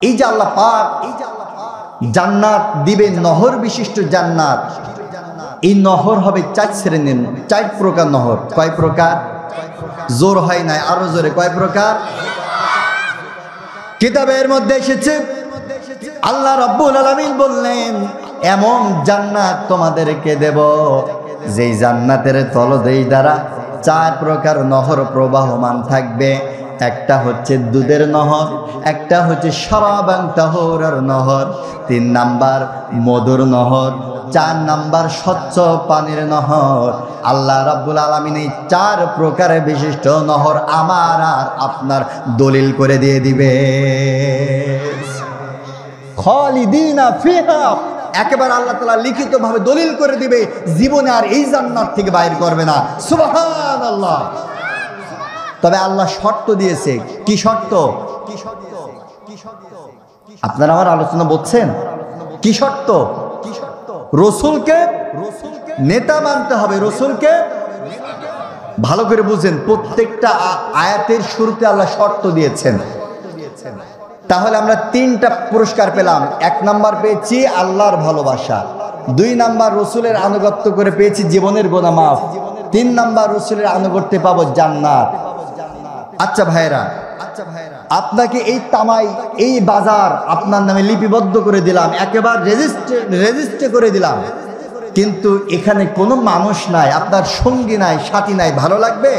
এই যে আল্লাহ পাক জান্নাত দিবে, নহর বিশিষ্ট জান্নাত। এই নহর হবে 4 শ্রেণীর, 4 প্রকার নহর। কয় প্রকার? জোর হয় নাই, আরো জোরে, কয় প্রকার? কিতাবের মধ্যে এসেছে, আল্লাহ রাব্বুল আলামিন বললেন, এমন জান্নাত তোমাদেরকে দেব যেই জান্নাতের তলদেই দ্বারা 4 প্রকার নহর প্রবাহমান থাকবে। একটা হচ্ছে দুধের নহর, একটা হচ্ছে শরাবান তাহুরার নহর, 3 নাম্বার মধুর নহর, 4 নাম্বার স্বচ্ছ পানির নহর। আল্লাহ রাব্বুল আলামিন এই 4 প্রকারের বিশিষ্ট নহর আমার আর আপনার দলিল করে দিয়ে দিবে। খালিদিনা ফিহা, একেবারে আল্লাহ তাআলা লিখিতভাবে দলিল করে দিবে, জীবনে আর এই জান্নাত থেকে বাইর করবে না। সুবহানাল্লাহ। তবে আল্লাহ শর্ত দিয়েছে। কি শর্ত? আপনারা আমার আলোচনা বুঝছেন? কি শর্ত? রসুলকে নেতা মানতে হবে, রসুলকে ভালো করে বুঝেন। প্রত্যেকটা আয়াতের শুরুতে আল্লাহ শর্ত দিয়েছেন। তাহলে আমরা 3টা পুরস্কার পেলাম। 1 নাম্বার পেয়েছি আল্লাহর ভালোবাসা, 2 নাম্বার রসুলের আনুগত্য করে পেয়েছি জীবনের গুনাহ মাফ, 3 নাম্বার রসুলের আনুগত্যে পাবো জান্নাত। আচ্ছা ভাইরা, আপনাকে এই তামাই, এই বাজার আপনার নামে লিপিবদ্ধ করে দিলাম, একেবারে রেজিস্ট্রি করে দিলাম, কিন্তু এখানে কোনো মানুষ নাই, আপনার সঙ্গী নাই, সাথী নাই, ভালো লাগবে?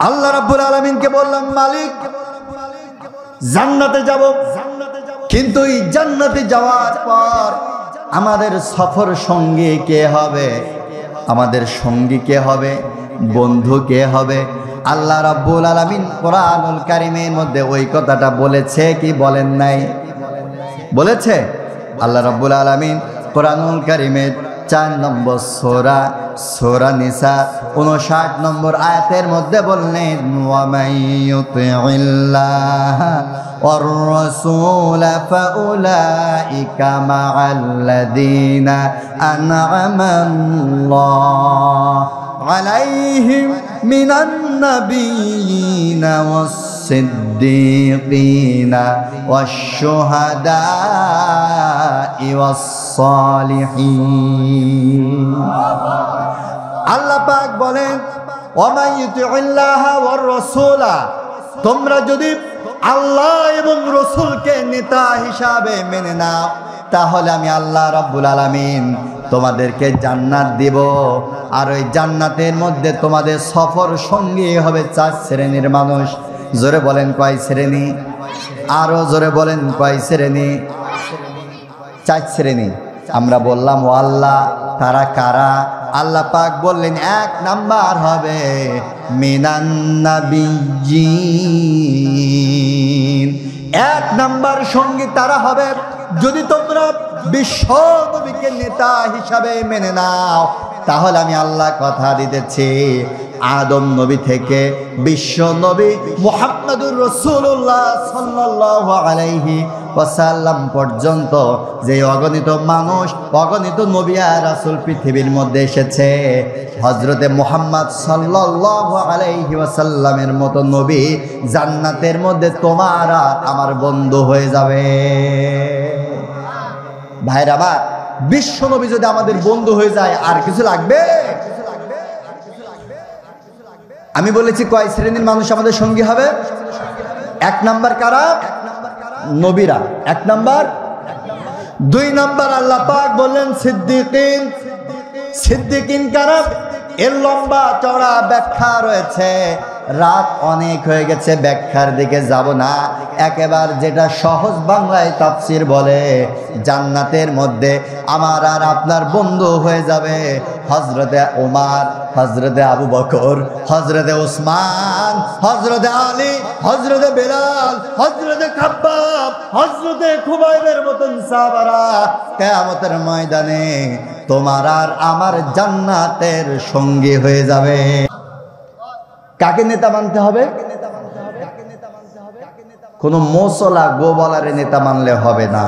আল্লাহ রাব্বুল আলামিনকে বললাম, মালিক জান্নাতে যাব, কিন্তু এই জান্নাতে যাওয়ার পর আমাদের সফর সঙ্গী কে হবে? আমাদের সঙ্গী কে হবে? বন্ধু কে হবে? আল্লাহ রাব্বুল আলামিন কোরআনুল কারীমের মধ্যে ওই কথাটা বলেছে কি বলেন নাই? বলেছে। আল্লাহ রাব্বুল আলামিন কোরআনুল কারীমের 4 নম্বর সূরা, সূরা নিসা 59 নম্বর আয়াতের মধ্যে বললেন, ওয়া মাইয়ুতিইল্লাহা ওয়ার রাসূল ফাউলাইকা মা'আল্লাযীনা আন'আমাল্লাহু আলাইহিম মিনান নাবিয়্যিনা ওয়াস-সিদ্দীকিনা ওয়াশ-শুহাদা'i ওয়াস-সালিহিন। আল্লাহ পাক বলেন, ওয়া মাইয়ুতিইল্লাহা ওয়ার রাসূলা, তোমরা যদি আল্লাহ এবং রসুলকে নেতা হিসাবে মেনে নাও, তাহলে আমি আল্লাহ রাব্বুল আলামিন তোমাদেরকে জান্নাত দিব। আর ওই জান্নাতের মধ্যে তোমাদের সফর সঙ্গী হবে 4 শ্রেণীর মানুষ। জোরে বলেন কয় শ্রেণী? আরো জোরে বলেন কয় শ্রেণী? 4 শ্রেণী। আমরা বললাম ও আল্লাহ, তারা কারা? আল্লাহ পাক বললেন, 1 নাম্বার হবে মিনান নাবিয়্যিন। 1 নাম্বার সঙ্গী তারা হবে, যদি তোমরা বিশ্ব নবীকে নেতা হিসাবে মেনে নাও, তাহলে আমি আল্লাহ কথা দিতেছি, আদম নবী থেকে বিশ্ব নবী মুহাম্মদুর রাসূলুল্লাহ সাল্লাল্লাহু আলাইহি ওয়াসাল্লাম পর্যন্ত যে অগণিত মানুষ, অগণিত নবী আর রাসূল পৃথিবীর মধ্যে এসেছে, হযরতে মুহাম্মদ সাল্লাল্লাহু আলাইহি ওয়াসাল্লামের মতো নবী জান্নাতের মধ্যে তোমার আর আমার বন্ধু হয়ে যাবে। ভাইরা আমার, বিশ্ব নবী যদি আমাদের বন্ধু হয়ে যায়, আর কিছু লাগবে? আমি বলেছি কয় শ্রেণীর মানুষ আমাদের সঙ্গী হবে? 1 নাম্বার কারা? নবীরা। 1 নাম্বার। 2 নাম্বার আল্লাহ পাক বললেন সিদ্দিকিন। সিদ্দিকিন কারা? এর লম্বা চওড়া ব্যাখ্যা রয়েছে, রাত অনেক হয়ে গেছে, ব্যাখ্যার দিকে যাব না। একেবারে যেটা সহজ বাংলায় তাফসীর বলে, জান্নাতের মধ্যে আমার আর আপনার বন্ধু হয়ে যাবে হযরতে ওমর, হযরতে আবু বকর, হযরতে ওসমান, হযরতে আলী, হযরতে বেলাল, হযরতে খাব্বাব, হযরতে খুবাইবের মতন সাহাবারা কিয়ামতের ময়দানে তোমার আর আমার জান্নাতের সঙ্গী হয়ে যাবে। কাকে নেতা মানতে হবে? কোন মোসলা গোবলারে নেতা মানলে হবে না।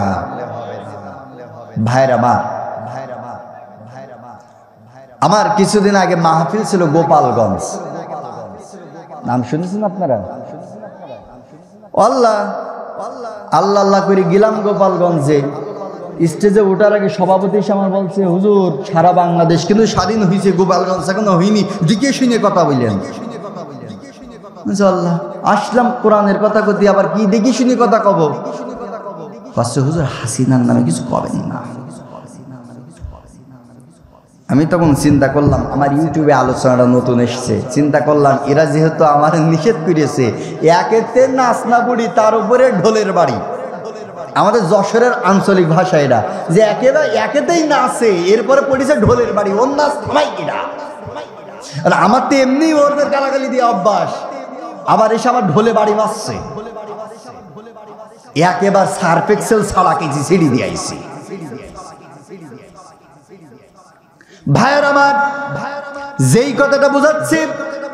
ভাইরা আমার কিছুদিন আগে মাহফিল ছিল গোপালগঞ্জ, নাম শুনেছেন আপনারা? আল্লাহ আল্লাহ আল্লাহ করে গেলাম গোপালগঞ্জে। স্টেজে ওঠার আগে সভাপতি এসে আমার বলছে, হুজুর সারা বাংলাদেশ কিন্তু স্বাধীন হয়েছে, গোপালগঞ্জ এখনো হয়নি, দিকে শুনে কথা বললেন। আল্লাহ, আসলাম কোরআনের কথা কতি, আবার কি দেখি শুনে কথা কব? হুজুর হাসিনার নামে কিছু কবেন না। আমি তখন চিন্তা করলাম, আমার ইউটিউবে আলোচনাটা নতুন এসছে, চিন্তা করলাম এরা যেহেতু আমার নিষেধ করেছে, একেতে নাচনা বুড়ি, তার উপরে ঢোলের বাড়ি, আমাদের যশোরের আঞ্চলিক ভাষা এটা, যে একেতেই নাচে, এরপরে পড়েছে ঢোলের বাড়ি, ওর নাচ থামাই কিনা। আর আমার তো এমনি ওদের গালাগালি দিয়ে অভ্যাস, আবার এসে আমার ঢোলে বাড়ি মারছে। একেবার সার্ফ এক্সেল ছাড়া কেজি সিঁড়ি দিয়ে আইছি। ভাইয়ের আমার, যেই কথাটা বোঝাচ্ছি,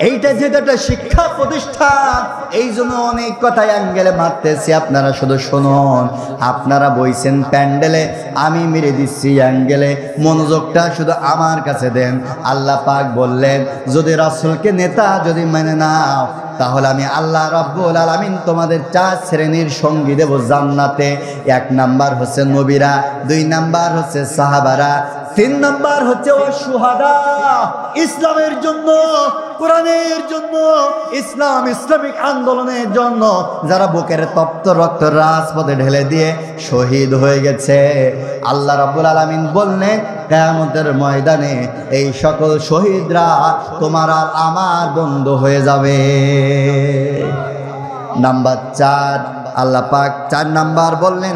এইটা যেটা একটা শিক্ষা প্রতিষ্ঠান, এই জন্য অনেক কথা অ্যাঙ্গেলে মারতেছি, আপনারা শুধু শুনুন। আপনারা বইছেন প্যান্ডেলে, আমি মেরে দিচ্ছি অ্যাঙ্গেলে, মনোযোগটা শুধু আমার কাছে দেন। আল্লাহ পাক বললেন, যদি রাসূলকে নেতা যদি মেনে নাও, তাহলে আমি আল্লাহ রাব্বুল আলামিন তোমাদের 4 শ্রেণীর সঙ্গী দেব জান্নাতে। 1 নাম্বার হচ্ছে নবীরা, 2 নাম্বার হচ্ছে সাহাবারা, 3 নাম্বার হচ্ছে শুহাদা। ইসলামের জন্য, কোরআনের জন্য, ইসলামিক আন্দোলনের জন্য যারা বুকের তপ্ত রক্ত রাজপথে ঢেলে দিয়ে শহীদ হয়ে গেছে, আল্লাহ রাব্বুল আলামিন বললেন কিয়ামতের ময়দানে এই সকল শহীদরা তোমার আর আমার বন্ধু হয়ে যাবে। নাম্বার 4, আল্লাহ পাক 4 নাম্বার বললেন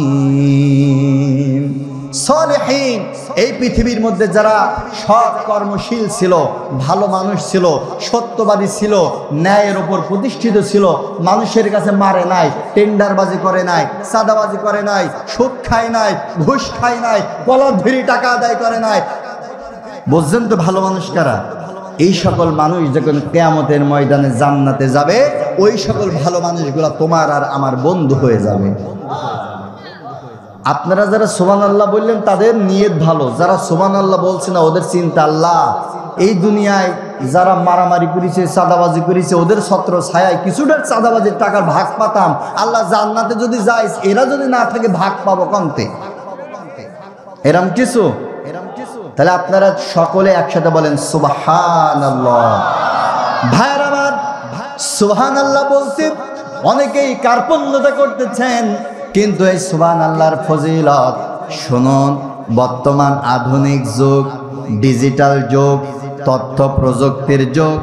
সালিহিন। সালেহীন, এই পৃথিবীর মধ্যে যারা সৎ কর্মশীল ছিল, ভালো মানুষ ছিল, সত্যবাদী ছিল, ন্যায়ের ওপর প্রতিষ্ঠিত ছিল, মানুষের কাছে মারে নাই, টেন্ডারবাজি করে নাই, চাঁদাবাজি করে নাই, সুদ খায় নাই, ঘুষ খায় নাই, বলধরি টাকা আদায় করে নাই। বুঝছেন তো ভালো মানুষ কারা? এই সকল মানুষ যখন কিয়ামতের ময়দানে জান্নাতে যাবে, ওই সকল ভালো মানুষগুলা তোমার আর আমার বন্ধু হয়ে যাবে। আপনারা যারা সুবহানাল্লাহ বললেন তাদের নিয়ত ভালো, যারা সুবহানাল্লাহ বলছে না ওদের চিন্তা আল্লাহ এই দুনিয়ায় যারা মারামারি করেছে, চাঁদাবাজি করেছে, ওদের ছত্র ছায়ায় কিছুটা চাঁদাবাজির টাকার ভাগ পাতাম, আল্লাহ জান্নাতে যদি যায়, এরা যদি না থাকে ভাগ পাবো কমতে? এরম কিছু? তাহলে আপনারা সকলে একসাথে বলেন সুবহানাল্লাহ। ভাইয়ের আমার, সুবহানাল্লাহ বলতে অনেকেই কার্পণ্যতা করতেছেন, কিন্তু এই সুবহানাল্লাহর ফজিলত শুনুন। বর্তমান আধুনিক যুগ, ডিজিটাল যুগ, তথ্য প্রযুক্তির যুগ,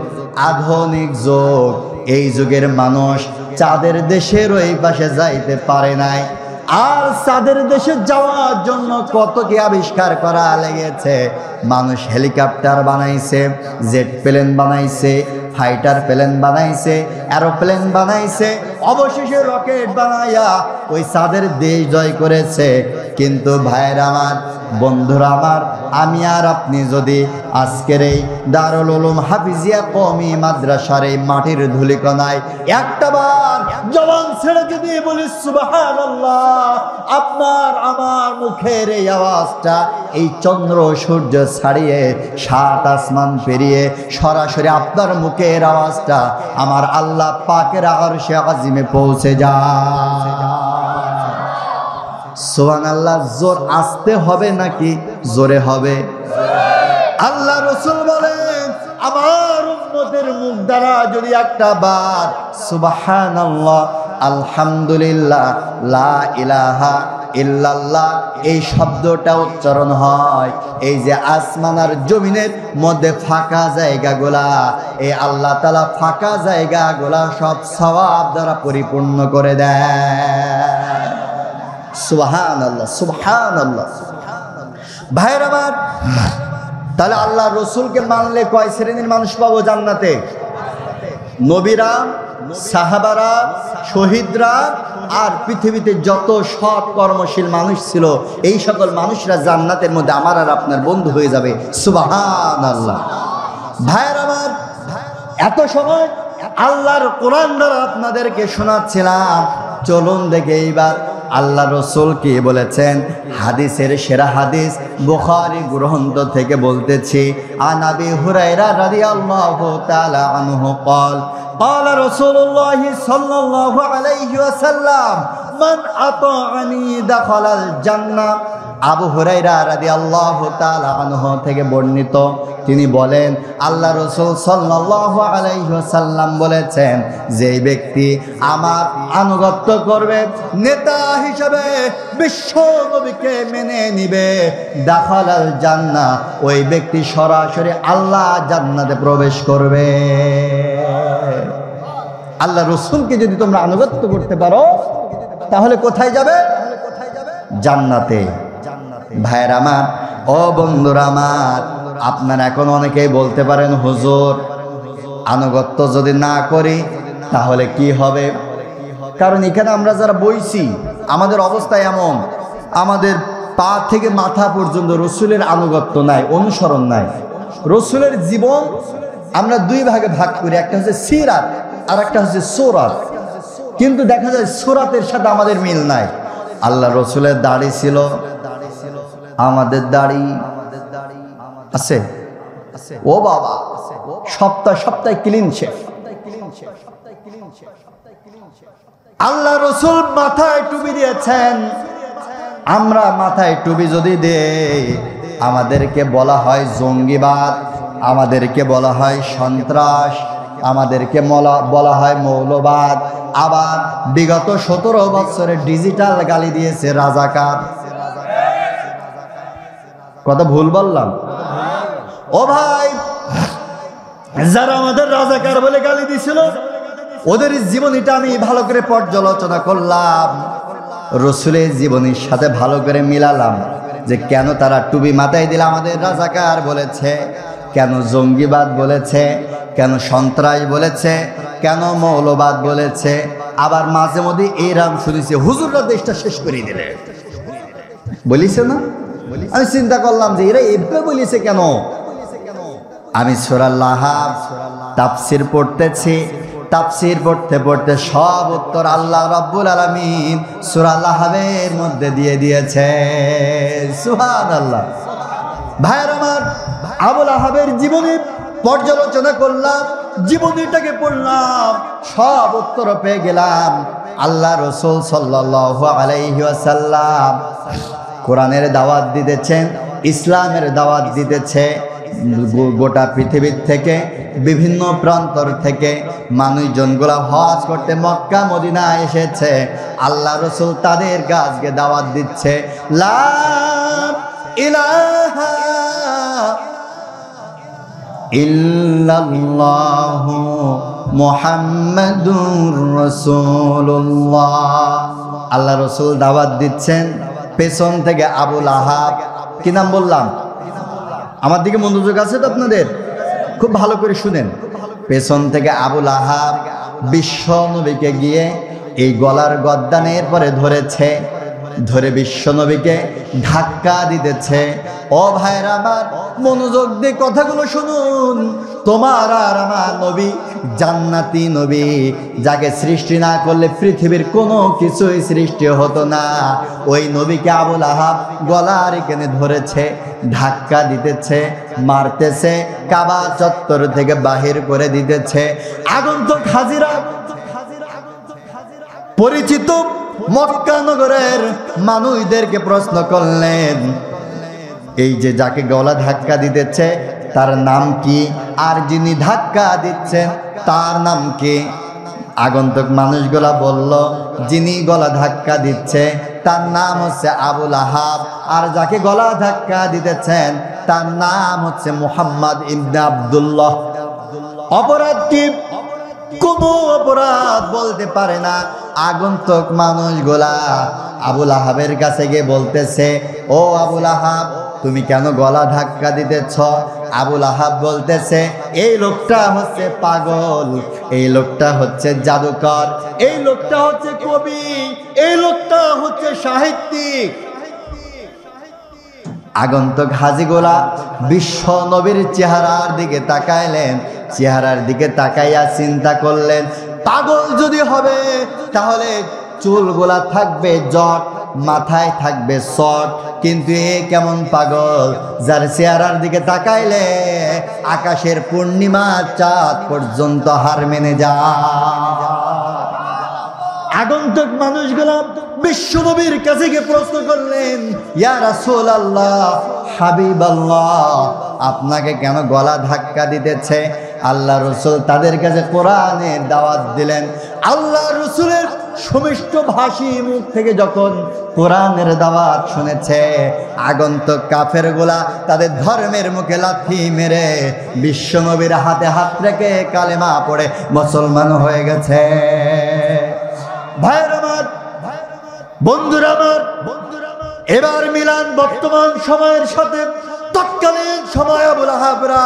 আধুনিক যুগ, এই যুগের মানুষ চাঁদের দেশের ওই পাশে যাইতে পারে নাই। আর চাঁদের দেশে যাওয়ার জন্য কত কি আবিষ্কার করা লেগেছে। মানুষ হেলিকপ্টার বানাইছে, জেট প্লেন বানাইছে, ফাইটার প্লেন বানাইছে, এরোপ্লেন বানাইছে, অবশেষে রকেট বানাইয়া ওই চাঁদের দেশ জয় করেছে। কিন্তু ভাইয়ের আমার, বন্ধুরা আমার, আমি আর আপনি যদি আজকের এই দারুল উলুম হাফিজিয়া কওমি মাদ্রাসার এই মাটির ধুলিকণায় একটাবার জবান ছেড়ে যদি বলি সুবহানাল্লাহ, আপনার আমার মুখের এই আওয়াজটা এই চন্দ্র সূর্য ছাড়িয়ে 7 আসমান পেরিয়ে সরাসরি আপনার মুখের আওয়াজটা আমার আল্লাহ পাকের আরশে আজিমে পৌঁছে যায়। সুবহানাল্লাহ জোর আসতে হবে নাকি জোরে হবে? আল্লাহ রাসূল বলেন, আমার উম্মতের মুখ দ্বারা যদি একটা বার সুবহানাল্লাহ, আলহামদুলিল্লাহ, লা ইলাহা ইল্লাল্লাহ এই শব্দটা উচ্চারণ হয়, এই যে আসমান আর জমিনের মধ্যে ফাঁকা জায়গাগুলা, এই আল্লাহ তাআলা ফাঁকা জায়গাগুলা সব সওয়াব দ্বারা পরিপূর্ণ করে দেয়। সুবহানাল্লাহ, সুবহানাল্লাহ। ভাইরা আমার, তাহলে আল্লাহ রসুলকে মানলে কয় শ্রেণীর মানুষ পাবো জান্নাতে? নবীরা, সাহাবারা, শহীদরা, আর পৃথিবীতে যত সৎ কর্মশীল মানুষ ছিল, এই সকল মানুষরা জান্নাতের মধ্যে আমার আর আপনার বন্ধু হয়ে যাবে। সুবহানাল্লাহ। ভাইয়ের আমার, এত সময় আল্লাহর কোরআন দ্বারা আপনাদেরকে শোনাচ্ছিলাম, চলুন দেখে এইবার আল্লাহ রসুল কি বলেছেন? হাদিসের সেরা হাদিস বুখারী গ্রন্থ থেকে বলতেছি, আন আবি হুরায়রা রাদিয়াল্লাহু তাআলা আনহু قال قال رسول الله صلى الله عليه وسلم من أطاعني دخل الجنة। আবু হুরায়রা রাদিয়াল্লাহু তাআলা আনহু থেকে বর্ণিত, তিনি বলেন আল্লাহ রাসূল সাল্লাল্লাহু আলাইহি ওয়াসাল্লাম বলেছেন, যে ব্যক্তি আমার আনুগত্য করবে, নেতা হিসেবে বিশ্ব নবীকে মেনে নিবে, দাখালাল জান্নাহ, ওই ব্যক্তি সরাসরি আল্লাহ জান্নাতে প্রবেশ করবে। আল্লাহ রাসূলকে যদি তোমরা আনুগত্য করতে পারো তাহলে কোথায় যাবে? জান্নাতে। ভাইয়ের আমার, ও বন্ধুরা আমার, আপনারা এখন অনেকেই বলতে পারেন, হুজুর আনুগত্য যদি না করি তাহলে কি হবে? কারণ এখানে আমরা যারা বইছি আমাদের অবস্থা এমন, আমাদের পা থেকে মাথা পর্যন্ত রসুলের আনুগত্য নাই, অনুসরণ নাই। রসুলের জীবন আমরা দুই ভাগে ভাগ করি, একটা হচ্ছে সিরাত আর একটা হচ্ছে সুরাত। কিন্তু দেখা যায় সুরাতের সাথে আমাদের মিল নাই। আল্লাহ রসুলের দাড়ি ছিল, আমাদের দাড়ি আছে? ও বাবা, সপ্তাহে ক্লিন শেভ। আল্লাহ রসুল মাথায় টুপি দিয়েছেন, আমরা মাথায় টুপি যদি দেই আমাদেরকে বলা হয় জঙ্গিবাদ, আমাদেরকে বলা হয় সন্ত্রাস, আমাদেরকে বলা হয় মৌলবাদ। আবার বিগত 17 বছরে ডিজিটাল গালি দিয়েছে রাজাকার। কথা ভুল বললাম? ও ভাই, যারা আমাদের রাজাকার বলে গালি দিছিল ওদের জীবনীটা আমি ভালো করে পর্যালোচনা করলাম, রসুলের জীবনীর সাথে ভালো করে মিলালাম, যে কেন তারা টুপি মাথায় দিলে আমাদের রাজাকার বলেছে, কেন জঙ্গিবাদ বলেছে, কেন সন্ত্রাস বলেছে, কেন মৌলবাদ বলেছে। আবার মাঝে মধ্যে এই রাম শুনেছি, হুজুররা দেশটা শেষ করে দিলে বলিছে না? আমি চিন্তা করলাম যে এরা এভাবে বলিছে কেন। আমি সূরা লাহাব তাফসীর পড়তেছি, তাফসীর পড়তে পড়তে সব উত্তর আল্লাহ রাব্বুল আলামিন সূরা লাহাবের মধ্যে দিয়ে দিয়েছে। সুবহানাল্লাহ। ভাইয়ের আমার, আবু লাহাবের জীবনী পর্যালোচনা করলাম, জীবনীটাকে পড়লাম, সব উত্তর পেয়ে গেলাম। আল্লাহ রাসূল সাল্লাল্লাহু আলাইহি ওয়াসাল্লাম কোরআনের দাওয়াত দিতেছেন, ইসলামের দাওয়াত দিতেছে। গোটা পৃথিবীর থেকে বিভিন্ন প্রান্তর থেকে মানুষজনগুলা হজ করতে মক্কা মদিনা এসেছে। আল্লাহ রাসূল তাদের আজকে দাওয়াত দিচ্ছে, লা ইলাহা ইল্লাল্লাহু মুহাম্মাদুর রাসূলুল্লাহ। আল্লাহ রাসূল দাওয়াত দিচ্ছেন, পেছন থেকে আবু লাহাব, কি নাম বললাম? আমার দিকে মনোযোগ আছে তো আপনাদের? খুব ভালো করে শুনেন। পেছন থেকে আবু লাহাব বিশ্ব নবীকে গিয়ে এই গলার গদ্দানের পরে ধরেছে, ধরে বিশ্ব নবীকে ধাক্কা দিতেছে। ও ভাইরা আমার, মনোযোগ দিয়ে কথাগুলো শুনুন। তোমার আর আমার নবী জান্নাতি নবী, যাকে সৃষ্টি না করলে পৃথিবীর কোনো কিছুই সৃষ্টি হতো না। ওই নবীকে আবু লাহাব গলার এখানে ধরেছে, ধাক্কা দিতেছে, মারতেছে, কাবা চত্বর থেকে বাহির করে দিতেছে। আগন্তুক হাজিরা পরিচিত মক্কা নগরের মানুষদেরকে প্রশ্ন করলেন, এই যে যাকে গলা ধাক্কা দিতেছে তার নাম কি, আর যিনি ধাক্কা দিচ্ছেন তার নাম কি? আগন্তুক মানুষগুলা বলল, যিনি গলা ধাক্কা দিচ্ছে তার নাম হচ্ছে আবু লাহাব, আর যাকে গলা ধাক্কা দিতেছেন তার নাম হচ্ছে মুহাম্মদ ইবনে আব্দুল্লাহ। অপরাধ কি? কোনো অপরাধ বলতে পারে না। আগন্তুক মানুষগুলা আবু লাহাবের কাছে গিয়ে বলতেছে, ও আবু লাহাব, তুমি কেন গলা ধাক্কা দিতেছ? আবু লাহাব বলতেছে, এই লোকটা হচ্ছে পাগল, এই লোকটা হচ্ছে জাদুকর, এই লোকটা হচ্ছে কবি, এই লোকটা হচ্ছে সাহিত্যিক। আগন্তুক হাজিগুলা বিশ্ব নবীর চেহারার দিকে তাকাইলেন, চেহারার দিকে তাকাইয়া চিন্তা করলেন, পাগল যদি হবে তাহলে চুলগুলা থাকবে জট, মাথায় থাকবে শট, কিন্তু এ কেমন পাগল যার চেহারার দিকে তাকাইলে আকাশের পূর্ণিমা চাঁদ পর্যন্ত হার মেনে যায়। আগন্তুক মানুষগুলো বিশ্বনবীর কাছে গিয়ে প্রশ্ন করলেন, ইয়া রাসূলুল্লাহ, হাবিবাল্লাহ, আপনাকে কেন গলা ধাক্কা দিতেছে? আল্লাহ রসুল তাদের কাছে কোরআনের দাওয়াত দিলেন। আল্লাহ রসুলের সুমিষ্ট ভাষী মুখ থেকে যখন কোরআনের দাওয়াত শুনেছে, আগন্তুক কাফেরগুলা তাদের ধর্মের মুখে লাথি মেরে বিশ্বনবীর হাতে হাত রেখে কালেমা পড়ে মুসলমান হয়ে গেছে। ভাইয়ের আমার, বন্ধুরা আমার, এবার মিলান বর্তমান সময়ের সাথে তৎকালীন সময় আবুল আহাবরা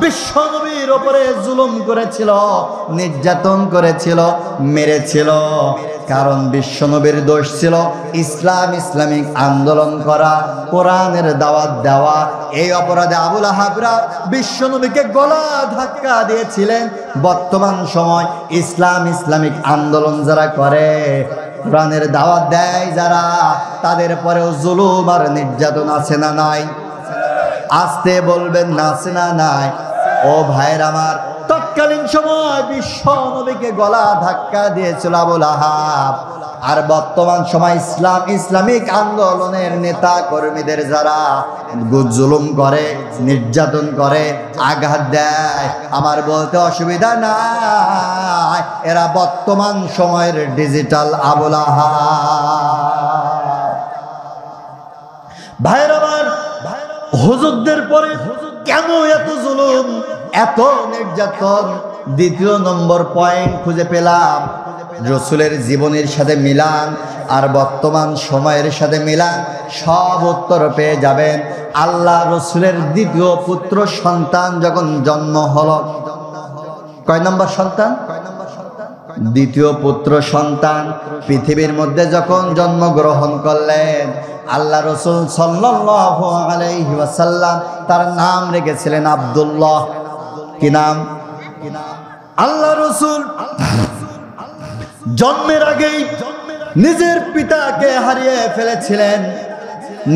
বিশ্বনবীর উপরে জুলুম করেছিল, নির্যাতন করেছিল, মেরেছিল। কারণ বিশ্বনবীর দোষ ছিল ইসলামিক আন্দোলন করা, কোরআনের দাওয়াত দেওয়া। এই অপরাধে আবুল আহাবরা বিশ্বনবীকে গলা ধাক্কা দিয়েছিলেন। বর্তমান সময় ইসলামিক আন্দোলন যারা করে, কোরআনের দাওয়াত দেয় যারা, তাদের পরেও জুলুম আর নির্যাতন আছে না নাই? আসতে বলবেন না আছে না নাই? ও ভাইয়ের আমার, তৎকালীন সময় বিশ্ব নবীকে গলা ধাক্কা দিয়েছিল আবুল আহাব। আর বর্তমান সময় ইসলামিক আন্দোলনের নেতা কর্মীদের যারা জুলুম করে, নির্যাতন করে, আঘাত দেয়, আমার বলতে অসুবিধা নাই, এরা বর্তমান সময়ের ডিজিটাল আবুল আহাব। ভাইয়ের আমার, হুজুরদের পরে কেন এত জুলুম, এত নির্যাতন? দ্বিতীয় নম্বর পয়েন্ট খুঁজে পেলাম, রসুলের জীবনের সাথে মিলান আর বর্তমান সময়ের সাথে মিলান, সব উত্তর পেয়ে যাবেন। আল্লাহ রসুলের দ্বিতীয় পুত্র সন্তান যখন জন্ম হলো, কয় নম্বর সন্তান? দ্বিতীয় পুত্র সন্তান পৃথিবীর মধ্যে যখন জন্মগ্রহণ করলেন, আল্লাহ রসুল সাল্লাল্লাহু আলাইহি ওয়াসাল্লাম তার নাম রেখেছিলেন আব্দুল্লাহ। কি নাম? আল্লাহ রসুল জন্মের আগেই নিজের পিতাকে হারিয়ে ফেলেছিলেন।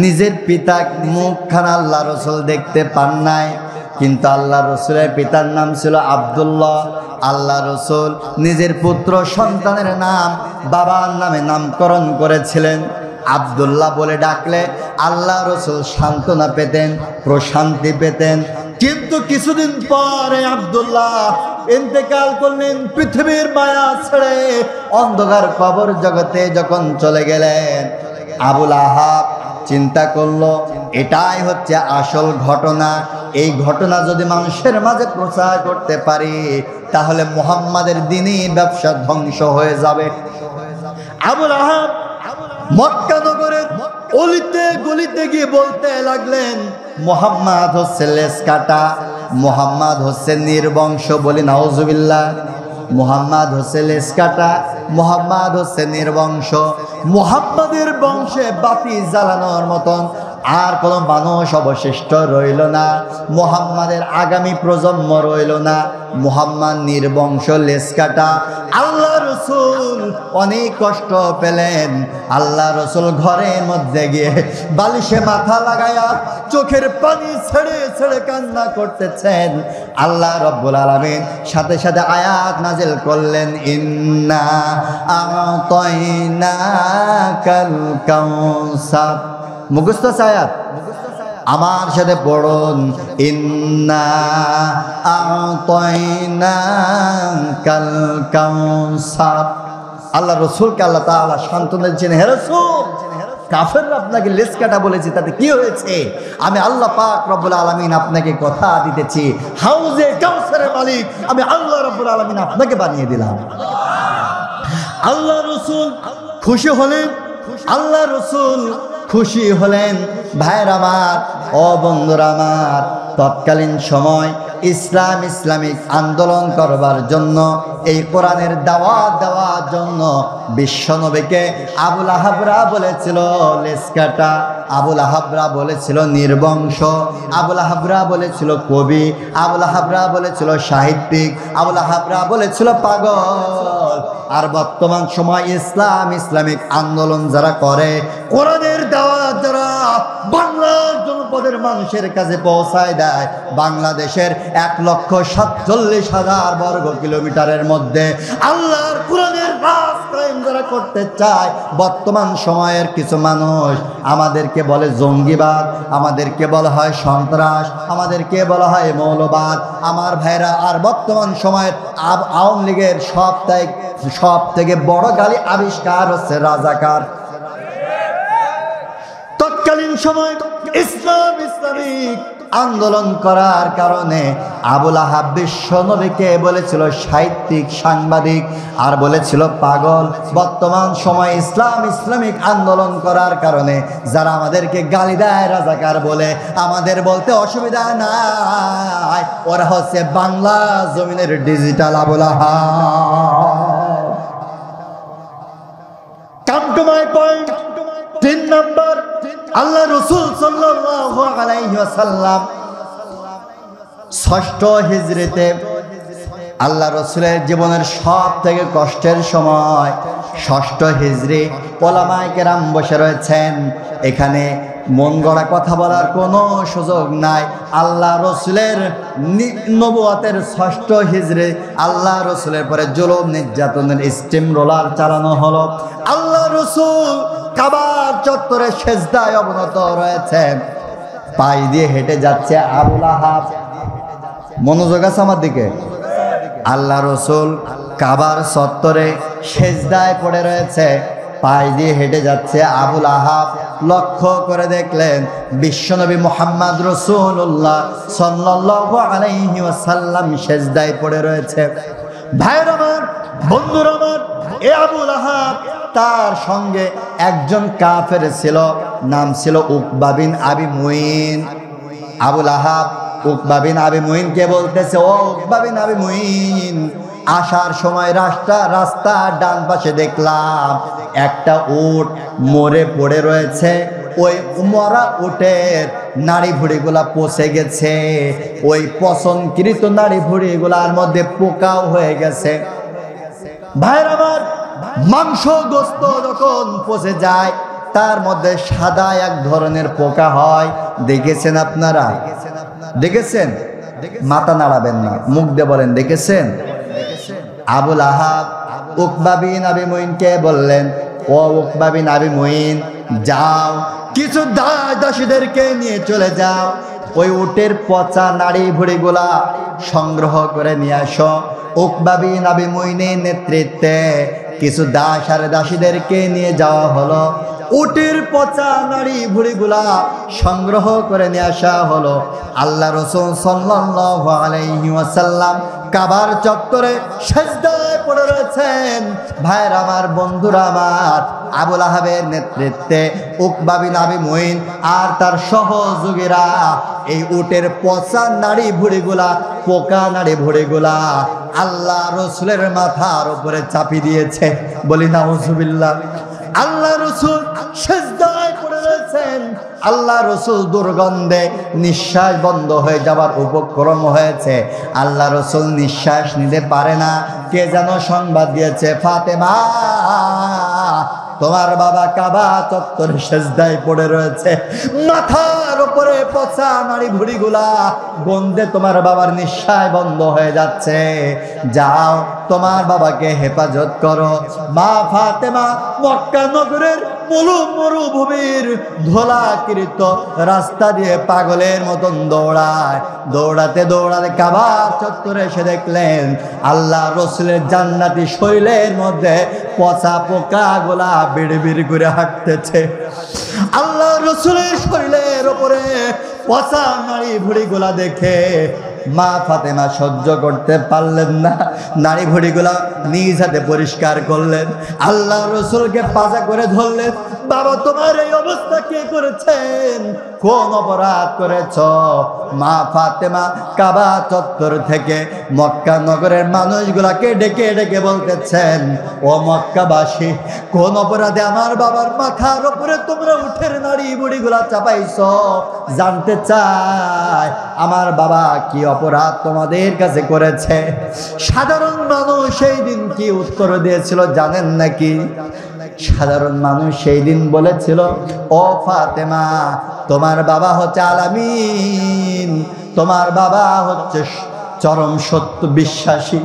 নিজের পিতা মুখখানা আল্লাহ রসুল দেখতে পান নাই, কিন্তু আল্লাহ রসুলের পিতার নাম ছিল আব্দুল্লাহ। আল্লাহ রসুল নিজের পুত্র সন্তানের নাম বাবার নামে নামকরণ করেছিলেন। আব্দুল্লাহ বলে ডাকলে আল্লাহ রসুল সান্ত্বনা পেতেন, প্রশান্তি পেতেন। কিন্তু কিছুদিন পরে আব্দুল্লাহ ইন্তেকাল করলেন, পৃথিবীর মায়া ছেড়ে অন্ধকার কবর জগতে যখন চলে গেলেন। আবুল আহাব চিন্তা করলো, এটাই হচ্ছে আসল ঘটনা। এই ঘটনা যদি মানুষের মাঝে প্রচার করতে পারি, তাহলে মুহাম্মাদের দ্বীনি ব্যবসা ধ্বংস হয়ে যাবে। আবুল আহাব মক্কা নগরের অলিতে গলিতে গিয়ে বলতে লাগলেন, মুহাম্মদ হচ্ছে লেস কাটা, মুহাম্মদ হচ্ছে নির্বংশ। বলি নাউজুবিল্লাহ। মুহাম্মদ হচ্ছে লেস কাটা, মুহাম্মদ হচ্ছে নির্বংশ। মুহাম্মাদের বংশে বাতি জ্বালানোর মতন আর কোনো মানুষ অবশিষ্ট রইল না, মুহাম্মাদের আগামী প্রজন্ম রইল না। মুহাম্মদ নির্বংশ, লেস কাটা। আল্লাহ রসুল অনেক কষ্ট পেলেন। আল্লাহ রসুল ঘরের মধ্যে গিয়ে বালিশে মাথা লাগায়া চোখের পানি ছেড়ে ছেড়ে কান্না করতেছেন। আল্লাহ রব্বুল আলামিন সাথে সাথে আয়াত নাজিল করলেন, ইন্না আ'তাইনাকাল কাউসার। মুখস্থ আয়াত, আমার সাথে পড়ুন, ইন্না আ'তাইনাকাল কাউসার। আল্লাহ রসুলকে আল্লাহ তাআলা সান্ত্বনা দিচ্ছেন, হে রাসূল, কাফেররা আপনাকে লেস কাটা বলেছে, তাতে কি হয়েছে? আমি আল্লাহ পাক রব্বুল আলামিন আপনাকে কথা দিতেছি, হাউজে কাউসারের মালিক আমি আল্লাহ রব্বুল আলামিন আপনাকে বানিয়ে দিলাম। আল্লাহ রসুল খুশি হলেন, আল্লাহ রসুল খুশি হলেন। ভাইরা আমার, ও বন্ধুরা আমার, তৎকালীন সময় ইসলামিক আন্দোলন করবার জন্য, এই কোরআনের দাওয়াত দেওয়ার জন্য বিশ্বনবীকে আবুল আহাবরা বলেছিল লেসকাটা, আবুল আহাবরা বলেছিল নির্বংশ, আবুল আহাবরা বলেছিল কবি, আবুল আহাবরা বলেছিল সাহিত্যিক, আবুল আহাবরা বলেছিল পাগল। আর বর্তমান সময় ইসলামিক আন্দোলন যারা করে, কোরআনের দাওয়াত যারা বাংলার জনপদের মানুষের কাছে পৌঁছায় দেয়, বাংলাদেশের 1,47,000 বর্গ কিলোমিটারের মধ্যে আল্লাহর কোরআনের রাজ কায়েম যারা করতে চায়, বর্তমান সময়ের কিছু মানুষ আমাদেরকে বলে জঙ্গিবাদ, আমাদেরকে বলা হয় সন্ত্রাস, আমাদেরকে বলা হয় মৌলবাদ। আমার ভাইরা, আর বর্তমান সময়ের আওয়ামী লীগের সব থেকে বড় গালি আবিষ্কার হচ্ছে রাজাকার। তৎকালীন সময় ইসলামিক আন্দোলন করার কারণে আবুল আহাব বিশ্বনবীকে বলেছিল সাহিত্যিক, সাংবাদিক, আর বলেছিল পাগল। বর্তমান সময় ইসলামিক আন্দোলন করার কারণে যারা আমাদেরকে গালি দেয় রাজাকার বলে, আমাদের বলতে অসুবিধা নাই, ওরা হচ্ছে বাংলা জমিনের digital Abul Ahab. Come to my point. 3 number, Allah রাসূল সাল্লাল্লাহু আলাইহি ওয়াসাল্লাম ষষ্ঠ হিজরিতে, আল্লাহ রাসূলের জীবনের সব থেকে কষ্টের সময়, ষষ্ঠ হিজরি। ওলামায়ে কেরাম বসে রয়েছেন, এখানে মন গড়া কথা বলার কোনো সুযোগ নাই। আল্লাহ রসুলের নবুয়তের ষষ্ঠ হিজরি, আল্লাহ রসুলের পরে জুলুম নির্যাতনের স্টিম রোলার চালানো হলো। আল্লাহ রসুল কাবার চত্বরে সেজদায় অবনত রয়েছেন, পাই দিয়ে হেঁটে যাচ্ছে আবুল আহাব। মনোযোগ আছে আমার দিকে। আল্লাহ রসুল কাবার চত্বরে সেজদায় পড়ে রয়েছে, পাই দিয়ে হেঁটে যাচ্ছে আবুল আহাব। লক্ষ্য করে দেখলেন বিশ্বনবী মুহাম্মদ রাসূলুল্লাহ সাল্লাল্লাহু আলাইহি ওয়াসাল্লাম সেজদায় পড়ে রয়েছে। ভাইরা আমার, বন্ধুরা আমার, এ আবুল আহাব, তার সঙ্গে একজন কাফের ছিল, নাম ছিল উকবা বিন আবি মুঈন। আবুল আহাব উকবা বিন আবি মুঈনকে বলতেছে, ও উকবা বিন আবি মুঈন, আসার সময় রাস্তার ডান পাশে দেখলাম একটা উট মরে পড়ে রয়েছে, ওই মরা উটের নাড়ি ভুড়িগুলা পচে গেছে, ওই পচনকৃত নাড়ি ভুড়িগুলার মধ্যে পোকাও হয়ে গেছে। ভাইরা আমার, মাংস গোস্ত যখন পচে যায় তার মধ্যে সাদা এক ধরনের পোকা হয়, দেখেছেন আপনারা? দেখেছেন? মাথা নাড়াবেন না, মুখ দিয়ে বলেন দেখেছেন? আবুল আহাব উকবা বিন আবি মুঈনকে বললেন, ও উকবা বিন আবি মুঈন, যাও কিছু দাসীদেরকে নিয়ে চলে যাও, ওই উটের পচা নাড়ি ভুড়িগুলা সংগ্রহ করে নিয়ে আসো। উকবা বিন আবি মুঈনের নেতৃত্বে কিছু দাস আর দাসীদেরকে নিয়ে যাওয়া হলো। উটের পচা নাড়ি ভুড়িগুলা সংগ্রহ করে নিয়ে আসা হলো। আল্লাহ রাসূল সাল্লাল্লাহু আলাইহি ওয়াসাল্লাম কাবার চত্বরে সেজদায় পড়ে রয়েছেন। ভাইরা আমার, বন্ধুরা আমার, আবুল আহাবের নেতৃত্বে উকবা বিন আবি মুঈন আর তার সহযোগীরা এই উটের পচা নাড়ি ভুড়িগুলা, পোকা নাড়ি ভুড়িগুলা আল্লাহ রসুলের মাথার উপরে চাপি দিয়েছে। বলি নাউজুবিল্লাহ। আল্লাহ রসুল সেজদায় পড়ে রয়েছেন। আল্লাহ রসুল দুর্গন্ধে নিঃশ্বাস বন্ধ হয়ে যাবার উপক্রম হয়েছে। আল্লাহ রসুল নিঃশ্বাস নিতে পারে না। কে যেন সংবাদ দিয়েছে, ফাতেমা তোমার বাবা কাবা চত্বরে সেজদায় পড়ে রয়েছে, মাথার উপরে পচা নাড়ি ভুড়িগুলা গন্ধে তোমার বাবার নিঃশ্বাস বন্ধ হয়ে যাচ্ছে। যাও তোমার বাবাকে হেফাজত করো। মা ফাতেমা মক্কা নগরের মরুভূমির ধোলাকৃত রাস্তা দিয়ে পাগলের মতন দৌড়ায়। দৌড়াতে দৌড়াতে কাবা চত্বরে এসে দেখলেন আল্লাহ রসুলের জান্নাতি শরীরের মধ্যে পচা পোকা গুলা বিড়বিড় করে হাঁটতেছে। আল্লাহ রসুলের শরীরের উপরে পচা নাড়ি ভুড়িগুলা দেখে মা ফাতেমা সহ্য করতে পারলেন না। নাড়ি ভুড়িগুলা নিজ হাতে পরিষ্কার করলেন। আল্লাহ রসুলকে পাজা করে ধরলেন। বাবা, তোমার এই অবস্থা কে করেছেন? কোন অপরাধ করেছ? মা ফাতেমা কাবা চত্বর থেকে মক্কা নগরের মানুষগুলাকে ডেকে ডেকে বলতেছেন, ও মক্কাবাসী, কোন অপরাধে আমার বাবার মাথার উপরে তোমরা উঠের নাড়ি বুড়িগুলা চাপাইছ? জানতে চাই আমার বাবা কি অপরাধ তোমাদের কাছে করেছে? সাধারণ মানুষ সেই দিন কি উত্তর দিয়েছিল জানেন নাকি? সাধারণ মানুষ সেই দিন বলেছিল, ও ফাতেমা, তোমার বাবা হচ্ছে আলামিন, তোমার বাবা হচ্ছে চরম সত্য বিশ্বাসী,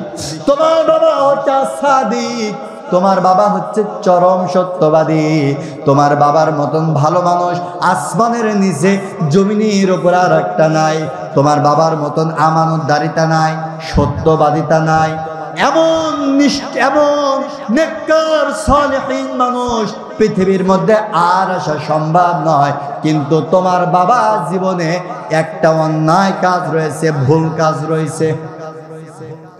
তোমার বাবা হচ্ছে সাদিক, তোমার বাবা হচ্ছে চরম সত্যবাদী, তোমার বাবার মতন ভালো মানুষ আসমানের নিচে জমিনের উপর আর একটা নাই, তোমার বাবার মতন আমানতদারিতা নাই, সত্যবাদিতা নাই, এমন নেককার সালেহীন মানুষ পৃথিবীর মধ্যে আর আসা সম্ভব নয়। কিন্তু তোমার বাবা জীবনে একটা অন্যায় কাজ রয়েছে, ভুল কাজ রয়েছে।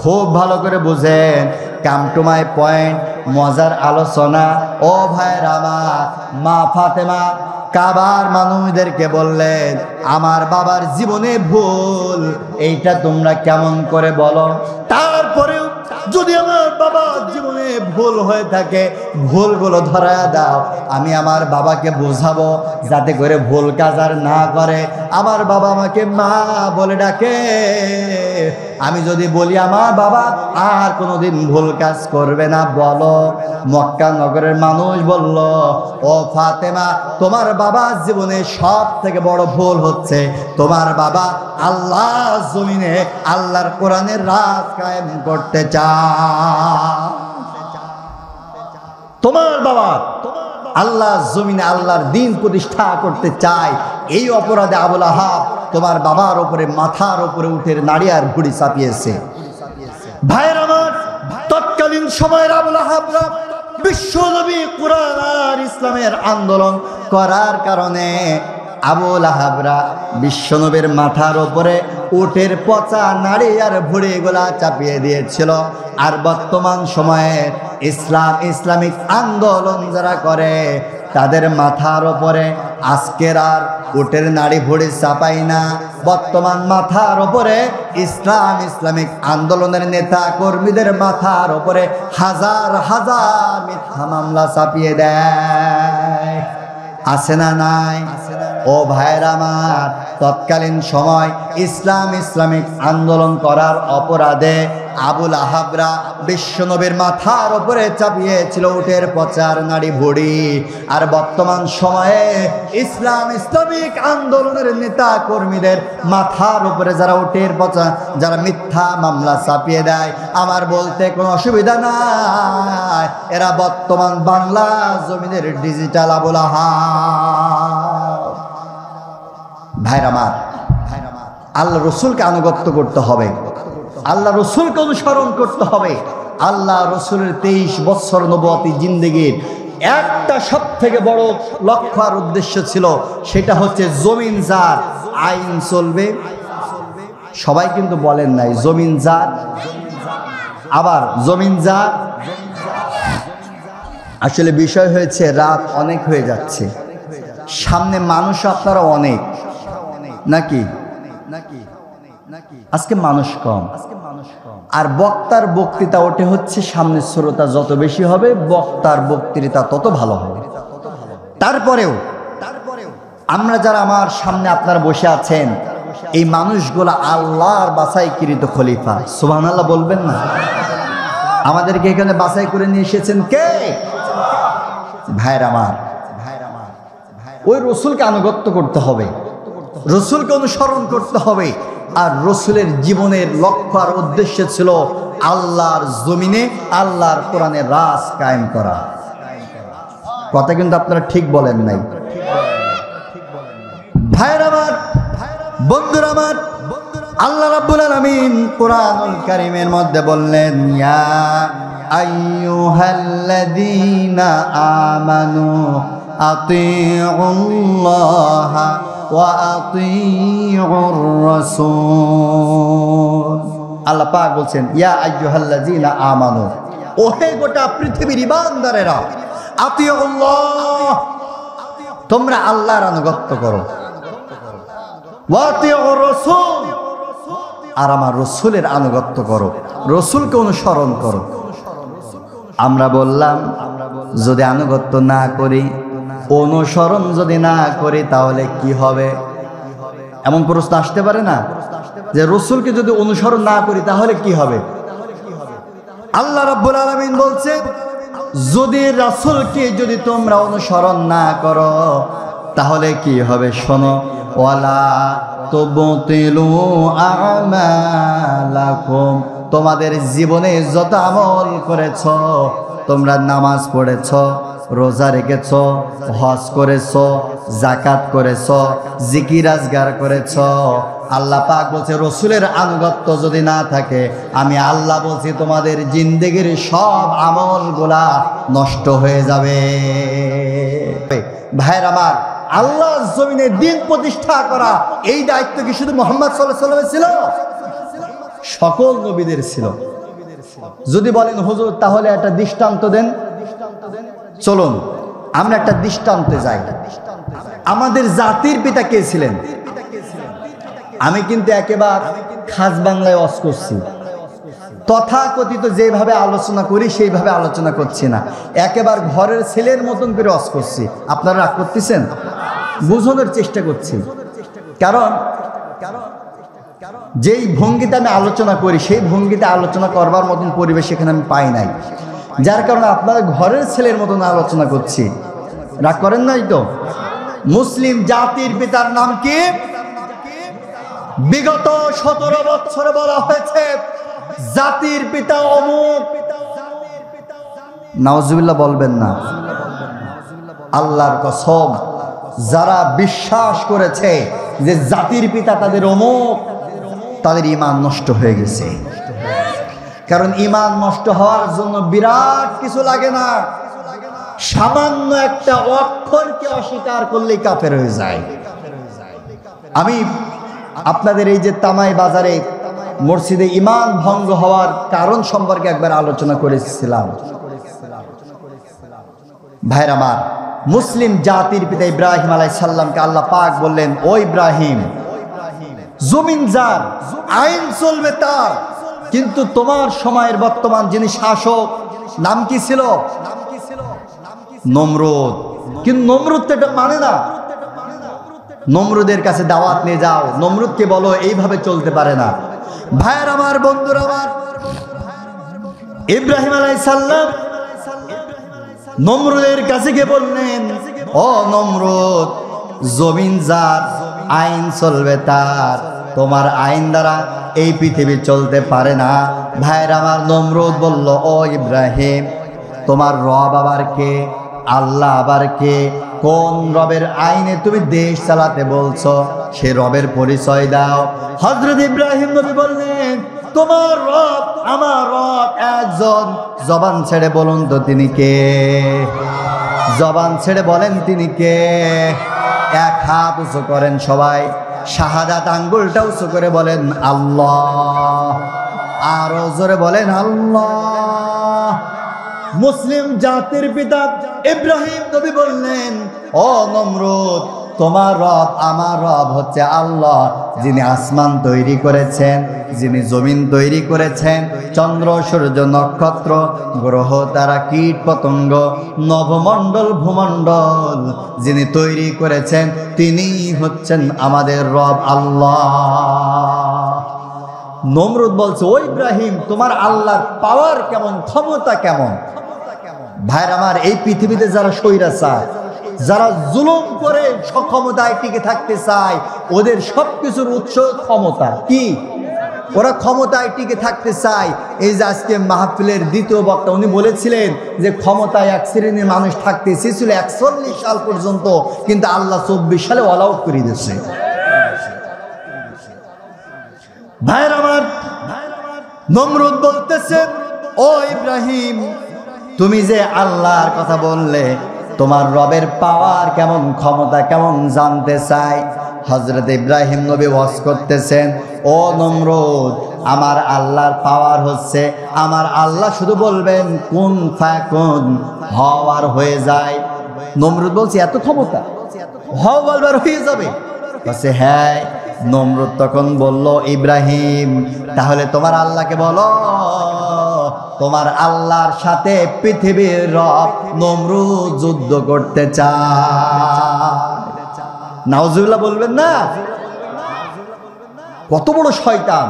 খুব ভালো করে বুঝেন, কাম টু মাই পয়েন্ট, মজার আলোচনা। ও ভাইয়ের আমার, মা ফাতেমা কাবার মানুষদেরকে বললেন, আমার বাবার জীবনে ভুল, এইটা তোমরা কেমন করে বলো? তারপরেও যদি আমার বাবার জীবনে ভুল হয়ে থাকে, ভুলগুলো ধরায়া দাও, আমি আমার বাবাকে বোঝাবো যাতে করে ভুল কাজ আর না করে। আমার বাবা আমাকে মা বলে ডাকে, আমি যদি বলি আমার বাবা আর কোনোদিন ভুল কাজ করবে না, বলো। মক্কা নগরের মানুষ বলল, ও ফাতেমা, তোমার বাবার জীবনে সব থেকে বড় ভুল হচ্ছে তোমার বাবা আল্লাহ জমিনে আল্লাহর কোরআনের রাজ কায়েম করতে চায়। তোমার বাবা আল্লাহ জমিনে আল্লাহর দ্বীন প্রতিষ্ঠা করতে চায়, এই অপরাধে আবুল আহাব তোমার বাবার উপরে মাথার উপরে উঠে নাড়িয়ার ভুড়ি চাপিয়েছে। ভাইয়ের আমার, তৎকালীন সময়ের আবুল আহাবরা বিশ্বনবী কুরআন আর ইসলামের আন্দোলন করার কারণে আবুল আহাবরা বিশ্বনবীর মাথার উপরে উটের পচা নাড়ি আর ভুড়ি গুলা চাপিয়ে দিয়েছিল। আর বর্তমান সময়ে ইসলামিক আন্দোলন যারা করে, তাদের মাথার উপরে আজকের আর উটের নাড়ি ভুড়ি চাপাই না, বর্তমান মাথার উপরে ইসলামিক আন্দোলনের নেতা কর্মীদের মাথার উপরে হাজার হাজার মিথ্যা মামলা চাপিয়ে দেয়। আছে না নাই? ও ভাইয়ের আমার, তৎকালীন সময় ইসলামিক আন্দোলন করার অপরাধে আবুল আহাবরা বিশ্বনবীর মাথার উপরে চাপিয়েছিল উটের পচার নাড়ি ভুড়ি। আর বর্তমান সময়ে ইসলামিক আন্দোলনের নেতা কর্মীদের মাথার উপরে যারা উটের পচা, যারা মিথ্যা মামলা চাপিয়ে দেয়, আমার বলতে কোনো অসুবিধা নাই, এরা বর্তমান বাংলা জমিনের ডিজিটাল আবুল আহাব। ভাইরা আমার, আল্লাহ রসুলকে আনুগত্য করতে হবে, আল্লাহ রসুলকে অনুসরণ করতে হবে। আল্লাহ রসুলের 23 বছর নবুয়তি জিন্দেগির একটা সব থেকে বড় লক্ষ্য আর উদ্দেশ্য ছিল, সেটা হচ্ছে জমিন যার আইন চলবে। সবাই কিন্তু বলেন নাই জমিন যার, আবার জমিন যার। আসলে বিষয় হয়েছে রাত অনেক হয়ে যাচ্ছে, সামনে মানুষ আপনারা অনেক নাকি? আজকে মানুষ কম, আর বক্তার বক্তৃতা ওঠে হচ্ছে সামনের শ্রোতা যত বেশি হবে বক্তার বক্তৃতা তত ভালো হবে। তারপরেও আমরা যারা আমার সামনে আপনারা বসে আছেন, এই মানুষগুলো আল্লাহর বাছাইকৃত খলিফা। সুবহানাল্লাহ বলবেন না? আমাদেরকে এখানে বাছাই করে নিয়ে এসেছেন কে? ভাইরা আমার, ওই রসুলকে আনুগত্য করতে হবে, রসুলকে অনুসরণ করতে হবে। আর রসুলের জীবনের লক্ষ্য আর উদ্দেশ্য ছিল আল্লাহর জমিনে আল্লাহর কোরআনের রাজ কায়েম করা। কথা কিন্তু আপনারা ঠিক বলেন নাই। ভাইরা আমার, বন্ধুরা আমার, আল্লাহ রাব্বুল আলামিন কোরআনুল কারীমের মধ্যে বললেন, ইয়া আইয়ুহাল্লাযীনা আমানু আতিউল্লাহ ওয়া আতিউর রাসূল। আল্লাহ পাক বলছেন, ইয়া আইয়ুহাল্লাযীনা আমানু, ওহে গোটা পৃথিবীর ঈমানদারেরা, আতিউল্লাহ, তোমরা আল্লাহর আনুগত্য করো। ওয়াতিউর রাসূল, আর আমার রসুলের আনুগত্য করো, রসুলকে অনুসরণ করো। আমরা বললাম যদি আনুগত্য না করি, অনুসরণ যদি না করি, তাহলে কি হবে? এমন প্রশ্ন আসতে পারে না যে রসুলকে যদি অনুসরণ না করি তাহলে কি হবে? আল্লাহ রাব্বুল আলামিন বলছেন, যদি রাসূলকে যদি তোমরা অনুসরণ না করো তাহলে কি হবে? শোনো, ওয়ালা তুবতিলু আমালাকুম, তোমাদের জীবনে যত আমল করেছ, তোমরা নামাজ পড়েছ, রোজা রেখেছ, হজ করেছ, যাকাত করেছ, জিকির আজগার করেছ, আল্লাহ পাক বলছে রসুলের আনুগত্য যদি না থাকে, আমি আল্লাহ বলছি তোমাদের জিন্দেগির সব আমলগুলা নষ্ট হয়ে যাবে। ভাইয়ের আমার, আল্লাহ জমিনে দিন প্রতিষ্ঠা করা এই দায়িত্ব কি শুধু মুহাম্মদ সাল্লাল্লাহু আলাইহি ওয়াসাল্লামের ছিল? সকল নবীদের ছিল। যদি বলেন হুজুর তাহলে একটা দৃষ্টান্ত দেন, চলুন আমরা একটা দৃষ্টান্তে যাই। আমাদের জাতির পিতা কে ছিলেন? আমি কিন্তু একেবারে খাস বাংলায় ওয়াজ করছি, তথাকথিত যেভাবে আলোচনা করি সেইভাবে আলোচনা করছি না, একেবারে ঘরের ছেলের মতন করে ওয়াজ করছি। আপনারা রাগ করতেছেন? বোঝানোর চেষ্টা করছি, কারণ যেই ভঙ্গিতে আমি আলোচনা করি সেই ভঙ্গিতে আলোচনা করবার মতন পরিবেশ এখানে আমি পাই নাই, যার কারণে আপনারা ঘরের ছেলের মতন আলোচনা করছি। রাগ করেন নাই তো? মুসলিম জাতির পিতার নাম কি? বিগত 17 বছরে বলা হয়েছে জাতির পিতা অমুক। নাউজুবিল্লাহ বলবেন না। আল্লাহর কসম, যারা বিশ্বাস করেছে যে জাতির পিতা তাদের অমুক, তাদের ঈমান নষ্ট হয়ে গেছে। কারণ ঈমান নষ্ট হওয়ার জন্য বিরাট কিছু লাগে না, সামান্য একটা অক্ষরকে অস্বীকার করলেই কাফের হয়ে যায়। আমি আপনাদের এই যে তামাই বাজারে মসজিদে ঈমান ভঙ্গ হওয়ার কারণ সম্পর্কে একবার আলোচনা করেছিলাম। ভাইরা আমার, মুসলিম জাতির পিতা ইব্রাহিম আলাইহিস সালামকে আল্লাহ পাক বললেন, ও ইব্রাহিম, জমিন যার, আইন চলবে তার, কিন্তু তোমার সময়ের বর্তমান যিনি শাসক নাম কি ছিল? নমরুদ। কিন্তু নমরুদ তো এটা মানে না। নমরুদের কাছে দাওয়াত নিয়ে যাও, নমরুদকে বলো এইভাবে চলতে পারে না। ভাইয়ের আমার, বন্ধুরা আমার, ইব্রাহিম আলাইহিস সালাম নমরুদের কাছে গিয়ে বললেন, ও নমরুদ, জমিন যার, আইন চলবে তার, তোমার আইন দ্বারা এই পৃথিবী চলতে পারে না। ভাইয়ের আমার, নমরুদ বলল, ও ইব্রাহিম, তোমার রব আবার কে? আল্লাহ আবার কে? কোন রবের আইনে তুমি দেশ চালাতে বলছো? সে রবের পরিচয় দাও। হযরত ইব্রাহিম নবী বললেন, তোমার রব আমার রব একজন। জবান ছেড়ে বলুন তো তিনি কে? জবান ছেড়ে বলেন তিনি কে? এক হাত উঁচু করেন সবাই, শাহাদাত আঙ্গুলটা উঁচু করে বলেন আল্লাহ, আরো জোরে বলেন আল্লাহ। মুসলিম জাতির পিতা ইব্রাহিম নবী বললেন, ও নমরুদ, তোমার রব আমার রব হচ্ছে আল্লাহ, যিনি আসমান তৈরি করেছেন, যিনি জমিন তৈরি করেছেন, চন্দ্র সূর্য নক্ষত্র গ্রহ তারা কীট পতঙ্গ নভমণ্ডল ভূমণ্ডল যিনি তৈরি করেছেন, তিনি হচ্ছেন আমাদের রব আল্লাহ। নমরুদ বলছে, ও ইব্রাহিম, তোমার আল্লাহর পাওয়ার কেমন, ক্ষমতা কেমন? ভাইরা আমার, এই পৃথিবীতে যারা স্বৈরাচার, যারা জুলুম করে ক্ষমতায় টিকে থাকতে চায়, ওদের সবকিছুর উৎস ক্ষমতা। কি? ওরা ক্ষমতায় টিকে থাকতে চায়। এই যে আজকে মাহফিলের দ্বিতীয় বক্তা উনি বলেছিলেন যে ক্ষমতায় এক শ্রেণীর মানুষ থাকতে চেয়েছিল 41 সাল পর্যন্ত, কিন্তু আল্লাহ 24 সালে অল আউট করে দিয়েছে। ভাইরা আমার, নমরুদ বলতেছে, ও ইব্রাহিম, তুমি যে আল্লাহর কথা বললে, তোমার রবের পাওয়ার কেমন, ক্ষমতা কেমন জানতে চাই। হযরত ইব্রাহিম নবী ওয়াজ করতেছেন, ও নমরুদ, আমার আল্লাহর পাওয়ার হচ্ছে, আমার আল্লাহ শুধু বলবেন কুন ফায়াকুন, হওয়ার হয়ে যায়। নমরুদ বলছে, এত ক্ষমতা, হওয়ার হয়ে যাবে? বলছে, হ্যাঁ, নমরুদ তখন বলল, ইব্রাহিম তাহলে তোমার আল্লাহকে বলো, তোমার আল্লাহর সাথে পৃথিবীর রব নমরুদ যুদ্ধ করতে চায়। নাউজুবিল্লাহ বলবেন না? কত বড় শয়তান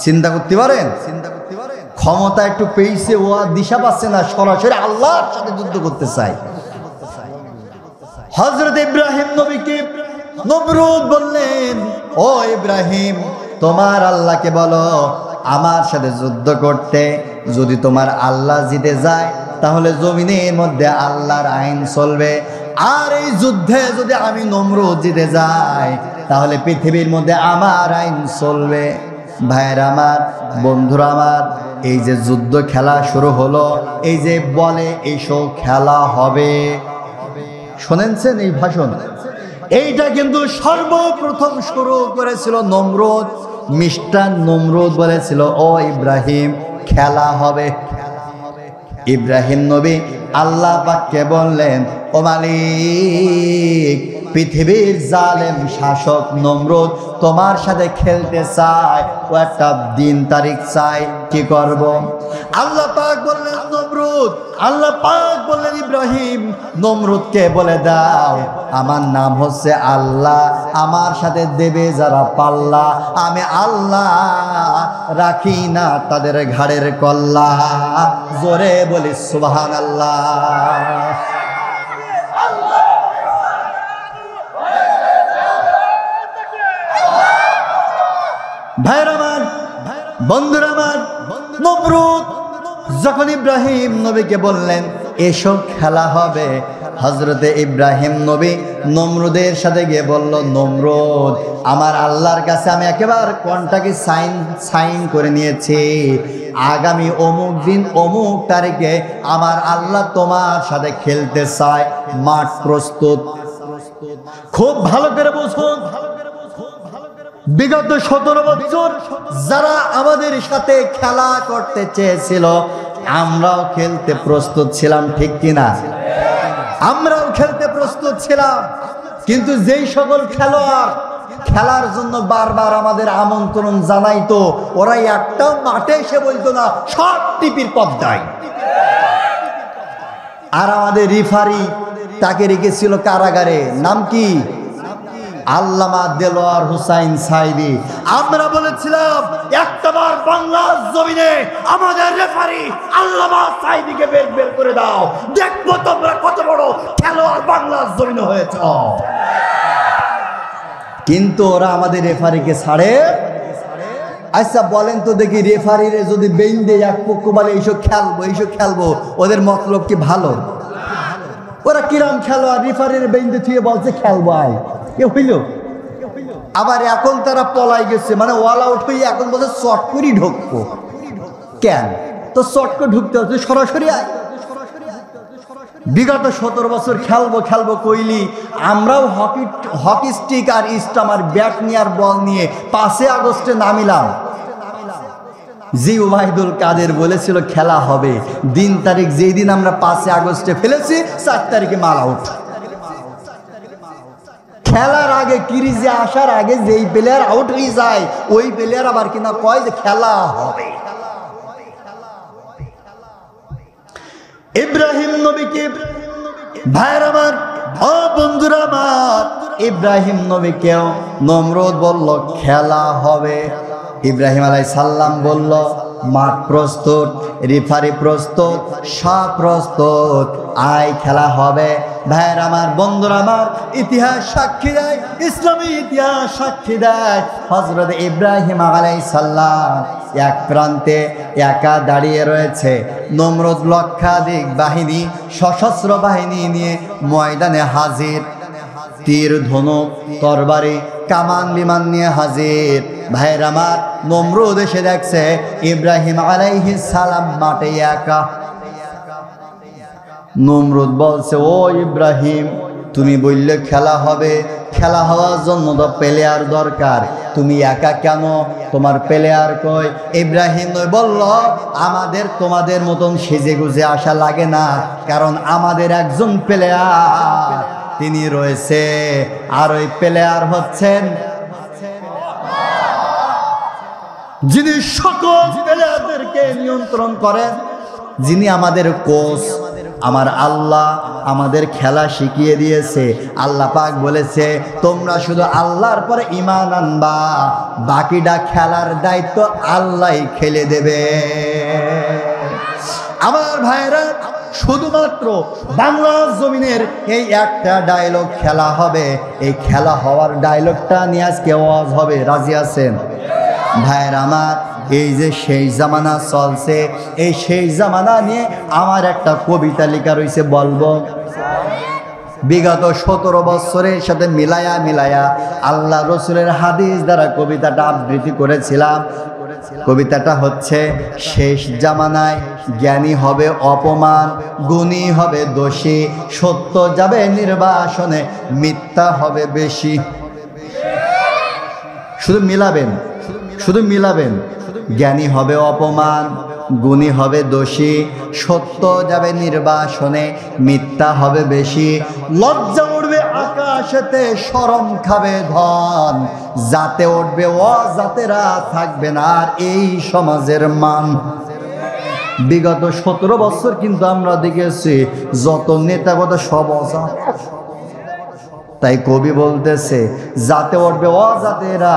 চিন্তা করতে পারেন? ক্ষমতা একটু পেয়েছে, ও আর দিশা পাচ্ছে না, সরাসরি আল্লাহর সাথে যুদ্ধ করতে চায়। হযরত ইব্রাহিম নবীকে নমরুদ বললেন, ও ইব্রাহিম তোমার আল্লাহকে বলো আমার সাথে যুদ্ধ করতে। যদি তোমার আল্লাহ জিতে যায় তাহলে জমিনের মধ্যে আল্লাহর আইন চলবে, আর এই যুদ্ধে যদি আমি নমরুদ জিতে যাই তাহলে পৃথিবীর মধ্যে আমার আইন চলবে। ভাইয়েরা আমার, বন্ধুরা আমার, এই যে যুদ্ধ খেলা শুরু হলো, এই যে বলে এইসব খেলা হবে, শোনেনছেন এই ভাষণ? এইটা কিন্তু সর্বপ্রথম শুরু করেছিল নমরুদ। মিস্টার নমরুদ বলেছিল, ও ইব্রাহিম খেলা হবে। ইব্রাহিম নবী আল্লাহ পাককে বললেন, ও মালিক, পৃথিবীর জালেম শাসক নমরুদ তোমার সাথে খেলতে চায়, ও একটা দিন তারিখ চাই, কি করব? আল্লাহ পাক বললেন নমরুদ, আল্লাহ পাক বললেন ইব্রাহিম নমরুদকে বলে দাও আমার নাম হচ্ছে আল্লাহ, আমার সাথে দেবে যারা পাল্লা, আমি আল্লাহ রাখি না তাদের ঘাড়ের কল্লা। জোরে বলি সুবহানাল্লাহ। ভাইরা আমার, বন্ধুরা আমার, নমরুদ যখন ইব্রাহিম নবীকে বললেন এসব খেলা হবে, হযরতে ইব্রাহিম নবী নমরুদের সাথে গিয়ে বলল, নমরুদ আমার আল্লাহর কাছে আমি একেবারে কন্ট্রাক্টে সাইন করে নিয়েছি, আগামী অমুক দিন অমুক তারিখে আমার আল্লাহ তোমার সাথে খেলতে চায়, মাঠ প্রস্তুত। খুব ভালো করে বুঝুন, বিগত 17 বছর যারা আমাদের সাথে খেলা করতে চেয়েছিল আমরাও খেলতে প্রস্তুত ছিলাম, ঠিক কিনা? আমরাও খেলতে প্রস্তুত ছিলাম, কিন্তু যেই সকল খেলোয়াড় খেলার জন্য বারবার আমাদের আমন্ত্রণ জানাইতো, ওরা একটাও মাঠে এসে বলতো না, সব টিভির পর্দায়। আর আমাদের রেফারি তাকে রেখেছিল কারাগারে, নাম কি? আল্লামা দেলোয়ার হোসাইন সাইদি। আমরা বলেছিলাম একটাবার বাংলার জমিনে আমাদের রেফারি আল্লামা সাইদিকে বের করে দাও, দেখবো তোমরা কত বড় খেলোয়াড় বাংলার জমিনে হয়েছ। কিন্তু ওরা আমাদের রেফারিকে ছাড়ে। আচ্ছা বলেন তো দেখি, রেফারিরে যদি বেঁধে এক পক্ষ বলে এইসব খেলবো, ওদের মতলব কি ভালো? ওরা কিরাম খেলোয়াড় রেফারির বেঁধে থুয়ে বলছে খেলবো, আয় এ হইল। আবার এখন তারা পলাই গেছে, মানে ওয়াল আউট হয়ে এখন বলছে শর্ট করে ঢুকবো। কেন তো শর্ট করে ঢুকতে হচ্ছে, সরাসরি আয়। বিগত 17 বছর খেলবো কইলি আমরাও হকি স্টিক আর স্টামার ব্যাট নিয়ে আর বল নিয়ে 5 আগস্টে নামিলাম। জি ওবায়দুল কাদের বলেছিল খেলা হবে, দিন তারিখ যেই দিন আমরা 5 আগস্টে ফেলেছি 4 তারিখে মাল আউট। খেলার আগে ক্রিজে আসার আগে যেই প্লেয়ার আউট হয়ে যায় ওই প্লেয়ার আবার কিনা কয় যে খেলা হবে। ইব্রাহিম নবীকে, ভাইয়ের আমার, ও বন্ধুরা আমার, ইব্রাহিম নবীকেও নমরুদ বলল খেলা হবে। ইব্রাহিম আলাইহিস সালাম বলল মাঠ প্রস্তুত, রেফারি প্রস্তুত, সব প্রস্তুত, আয় খেলা হবে। ভাইয়ের আমার, বন্ধুরা আমার, ইতিহাস সাক্ষী দেয়, ইসলামী ইতিহাস সাক্ষী দেয়, হযরত ইব্রাহিম আলাইহিস সালাম এক প্রান্তে একা দাঁড়িয়ে রয়েছে, নমরুদ লক্ষাধিক বাহিনী, সশস্ত্র বাহিনী নিয়ে ময়দানে হাজির, তীর ধনুক তরবারি কামান বিমান নিয়ে হাজির। ভাইয়ের আমার, নমরুদ এসে দেখছে ইব্রাহিম আলাইহিস সালাম মাঠে একা। নমরুদ বলছে, ও ইব্রাহিম তুমি বললে খেলা হবে, খেলা হওয়ার জন্য তো প্লেয়ার দরকার, তুমি একা কেন, তোমার প্লেয়ার কই? ইব্রাহিম বলল আমাদের তোমাদের মতন সেজে গুজে আসা লাগে না, কারণ আমাদের একজন প্লেয়ার তিনি রয়েছে, আর ওই প্লেয়ার হচ্ছেন যিনি সকল প্লেয়ারদেরকে নিয়ন্ত্রণ করেন, যিনি আমাদের কোচ, আমার আল্লাহ আমাদের খেলা শিখিয়ে দিয়েছে। আল্লাহ পাক বলেছে তোমরা শুধু আল্লাহর পরে ঈমান আনবা, বাকিটা খেলার দায়িত্ব আল্লাহই খেলে দেবে। আমার ভাইরা, শুধুমাত্র বাংলা জমিনের এই একটা ডায়লগ খেলা হবে। এই খেলা হওয়ার ডায়লগটা নিয়ে আজকে ওয়াজ হবে, রাজি আছেন ভাইরা আমার? এই যে সেই জামানা চলছে, এই সেই জামানা নিয়ে আমার একটা কবিতা লেখা রয়েছে, বলবো। বিগত 17 বছরের সাথে মিলায়া আল্লাহ রসুলের হাদিস দ্বারা কবিতাটা আবৃত্তি করেছিলাম। কবিতাটা হচ্ছে, শেষ জামানায় জ্ঞানী হবে অপমান, গুণী হবে দোষী, সত্য যাবে নির্বাসনে, মিথ্যা হবে বেশি। শুধু মিলাবেন, জ্ঞানী হবে অপমান, গুণী হবে দোষী, সত্য যাবে নির্বাসনে, মিথ্যা হবে বেশি। লজ্জা উঠবে আকাশেতে, শরম খাবে ধন, জাতে উঠবে অজাতেরা, থাকবে না আর এই সমাজের মান। বিগত 17 বছর কিন্তু আমরা দেখেছি যত নেতা কথা সব অজাত। তাই কবি বলতেছে, জাতে উঠবে অজাতেরা,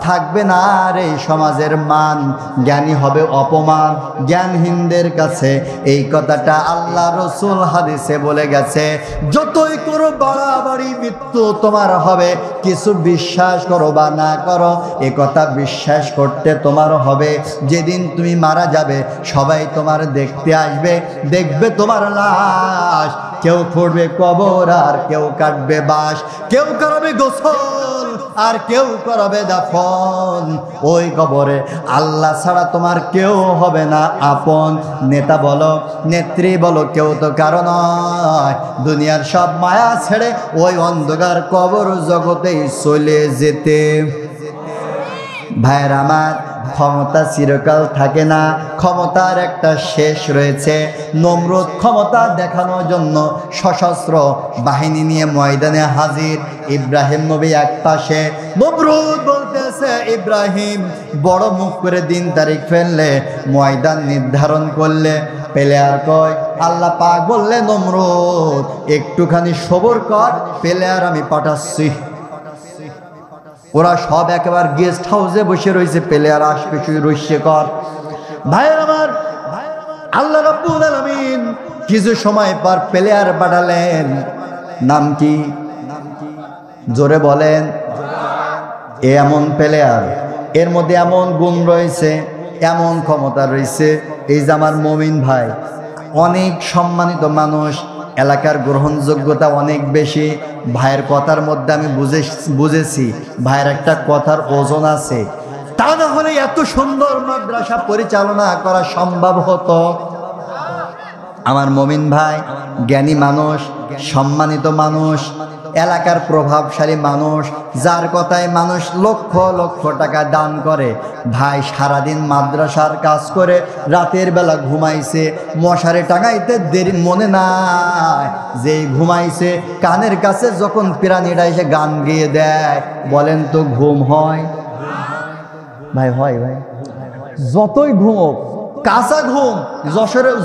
থাকবে না আর এই সমাজের মান, জ্ঞানী হবে অপমান জ্ঞানহীনদের কাছে। এই কথাটা আল্লাহ রসুল হাদিসে বলে গেছে। যতই করো বাড়াবাড়ি, মৃত্যু তোমার হবে। কিছু বিশ্বাস করো বা না করো, এ কথা বিশ্বাস করতে তোমার হবে। যেদিন তুমি মারা যাবে সবাই তোমার দেখতে আসবে, দেখবে তোমার লাশ। কেউ করবে কবর আর কেউ কাটবে বাঁশ, কেউ করাবে গোসল আর কেউ করাবে দাফন। ওই কবরে আল্লাহ ছাড়া তোমার কেউ হবে না আপন। নেতা বলো, নেত্রী বলো, কেউ তো কারো নয়। দুনিয়ার সব মায়া ছেড়ে ওই অন্ধকার কবর জগতেই চলে যেতে। ভাইয়ের আমার, ক্ষমতা চিরকাল থাকে না, ক্ষমতার একটা শেষ রয়েছে। নমরুদ ক্ষমতা দেখানোর জন্য সশস্ত্র বাহিনী নিয়ে ময়দানে হাজির। ইব্রাহিম নবী এক পাশে, নমরুদ বলতেছে, ইব্রাহিম বড় মুখ করে দিন তারিখ ফেললে, ময়দান নির্ধারণ করলে। প্লেয়ার কয়, আল্লাহ পাক বললে, নমরুদ একটুখানি সবর কর, প্লেয়ার আমি পাঠাচ্ছি। ওরা সব একেবারে গেস্ট হাউসে বসে রয়েছে, প্লেয়ার আসবে রইছে কর। ভাইয়ের আমার, আল্লাহ রাব্বুল আলামিন কিছু সময় পর প্লেয়ার পাঠালেন। নাম কি? জোরে বলেন। এমন প্লেয়ার, এর মধ্যে এমন গুণ রয়েছে, এমন ক্ষমতা রয়েছে। এই যে আমার মমিন ভাই, অনেক সম্মানিত মানুষ, এলাকার গ্রহণযোগ্যতা অনেক বেশি। ভাইয়ের কথার মধ্যে আমি বুঝেছি ভাইয়ের একটা কথার ওজন আছে। তা না হলে এত সুন্দর মাদ্রাসা পরিচালনা করা সম্ভব হতো। আমার মমিন ভাই জ্ঞানী মানুষ, সম্মানিত মানুষ, এলাকার প্রভাবশালী মানুষ, যার কথায় মানুষ লক্ষ লক্ষ টাকা দান করে। ভাই সারাদিন মাদ্রাসার কাজ করে রাতের বেলা ঘুমাইছে, মশারে টাঙাইতে দেরি মনে নাই যে ঘুমাইছে। কানের কাছে যখন প্রাণীরা এসে গান গেয়ে দেয়, বলেন তো ঘুম হয়? ভাই হয়? ভাই যতই ঘুমোক, কাঁচা ঘুম,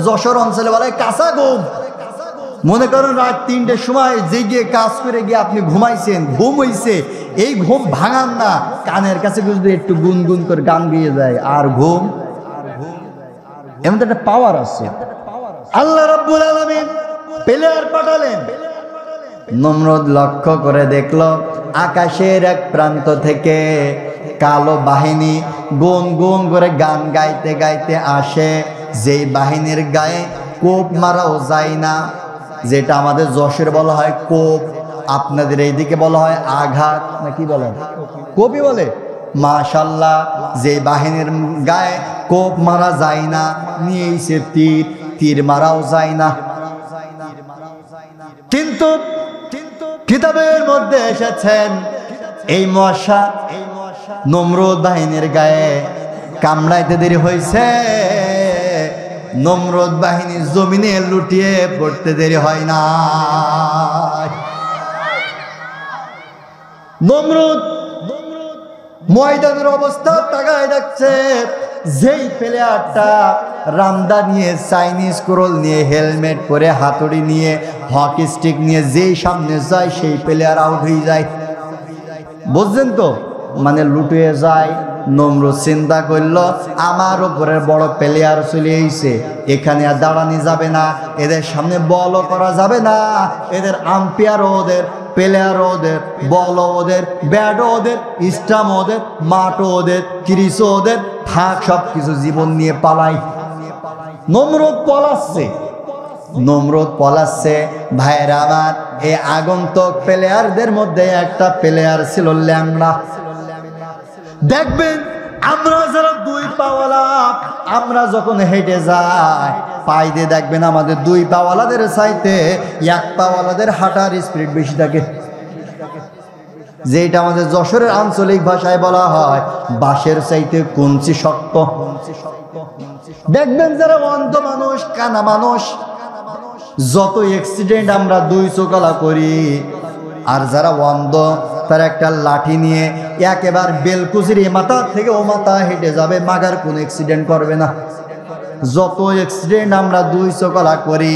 যশোর অঞ্চলে বলে কাঁচা ঘুম। মনে করুন রাত 3টের সময় জেগে কাজ করে গিয়ে আপনি ঘুমাইছেন, ঘুম হইছে, এই ঘুম ভাঙান না। কানের কাছে যদি একটু গুনগুন করে গান গিয়ে যায় আর ঘুম। এমন একটা পাওয়ার আছে। আল্লাহ রাব্বুল আলামিন প্লেয়ার পাঠালেন। নমরুদ লক্ষ্য করে দেখলো আকাশের এক প্রান্ত থেকে কালো বাহিনী গুন গুন করে গান গাইতে গাইতে আসে। যেই বাহিনীর গায়ে কোপ মারাও যায় না, যেটা আমাদের যশোরে বলা হয় কোপ, আপনাদের এইদিকে বলা হয় আঘাত, না কি বলেন? কোপই বলে। মাশাআল্লাহ, যে বাহিনীর গায়ে কোপ মারা যায় না, নিয়েছে তীর মারাও যায় না। কিন্তু কিতাবের মধ্যে এসেছেন এই মশা নমরুদ বাহিনীর গায়ে কামড়াইতে দেরি হয়েছে, নমরুদ বাহিনী জমিনে লুটিয়ে পড়তে দেরি হয় না। নমরুদ ময়দানের অবস্থা তাকায় রাখছে। যেই প্লেয়ারটা রামদা নিয়ে, চাইনিজ কোরল নিয়ে, হেলমেট পরে, হাতুড়ি নিয়ে, হকি স্টিক নিয়ে যেই সামনে যায় সেই প্লেয়ার আউট হয়ে যায়। বুঝছেন তো, মানে লুটিয়ে যায়। নমরুদ চিন্তা করল আমার উপরের বড় প্লেয়ার চলে এসেছে, এখানে আর দাঁড়ানি যাবে না, এদের সামনে বলও করা যাবে না, এদের আম্পায়ারও ওদের, প্লেয়ারও ওদের, বলও ওদের, ব্যাটও ওদের, স্টাম্পও ওদের, মাঠও ওদের, ক্রিসও ওদের, থাক সব কিছু জীবন নিয়ে পালাই। নমরুদ পলাচ্ছে, নমরুদ পলাচ্ছে। ভাইরা আমার, এই আগন্তুক প্লেয়ারদের মধ্যে একটা প্লেয়ার ছিল ল্যাংড়া। দেখবেন আমরা যারা দুই পাওয়ালা, আমরা যখন হেঁটে যাই পাই দিয়ে দেখবেন আমাদের দুই পাওয়ালাদের চাইতে এক পাওয়ালাদের হাঁটার স্পিড বেশি থাকে। যেটা আমাদের যশোরের আঞ্চলিক ভাষায় বলা হয় বাঁশের চাইতে কঞ্চি শক্ত। দেখবেন যারা অন্ধ মানুষ, কানা মানুষ, যত অ্যাক্সিডেন্ট আমরা দুই চোখলা করি, আর যারা অন্ধ তার একটা লাঠি নিয়ে একেবারে বেলকুচির এ মাথা থেকে ও মাথা হেঁটে যাবে, মাগার কোনো অ্যাক্সিডেন্ট করবে না। যত অ্যাক্সিডেন্ট আমরা দুই চোখলা করি।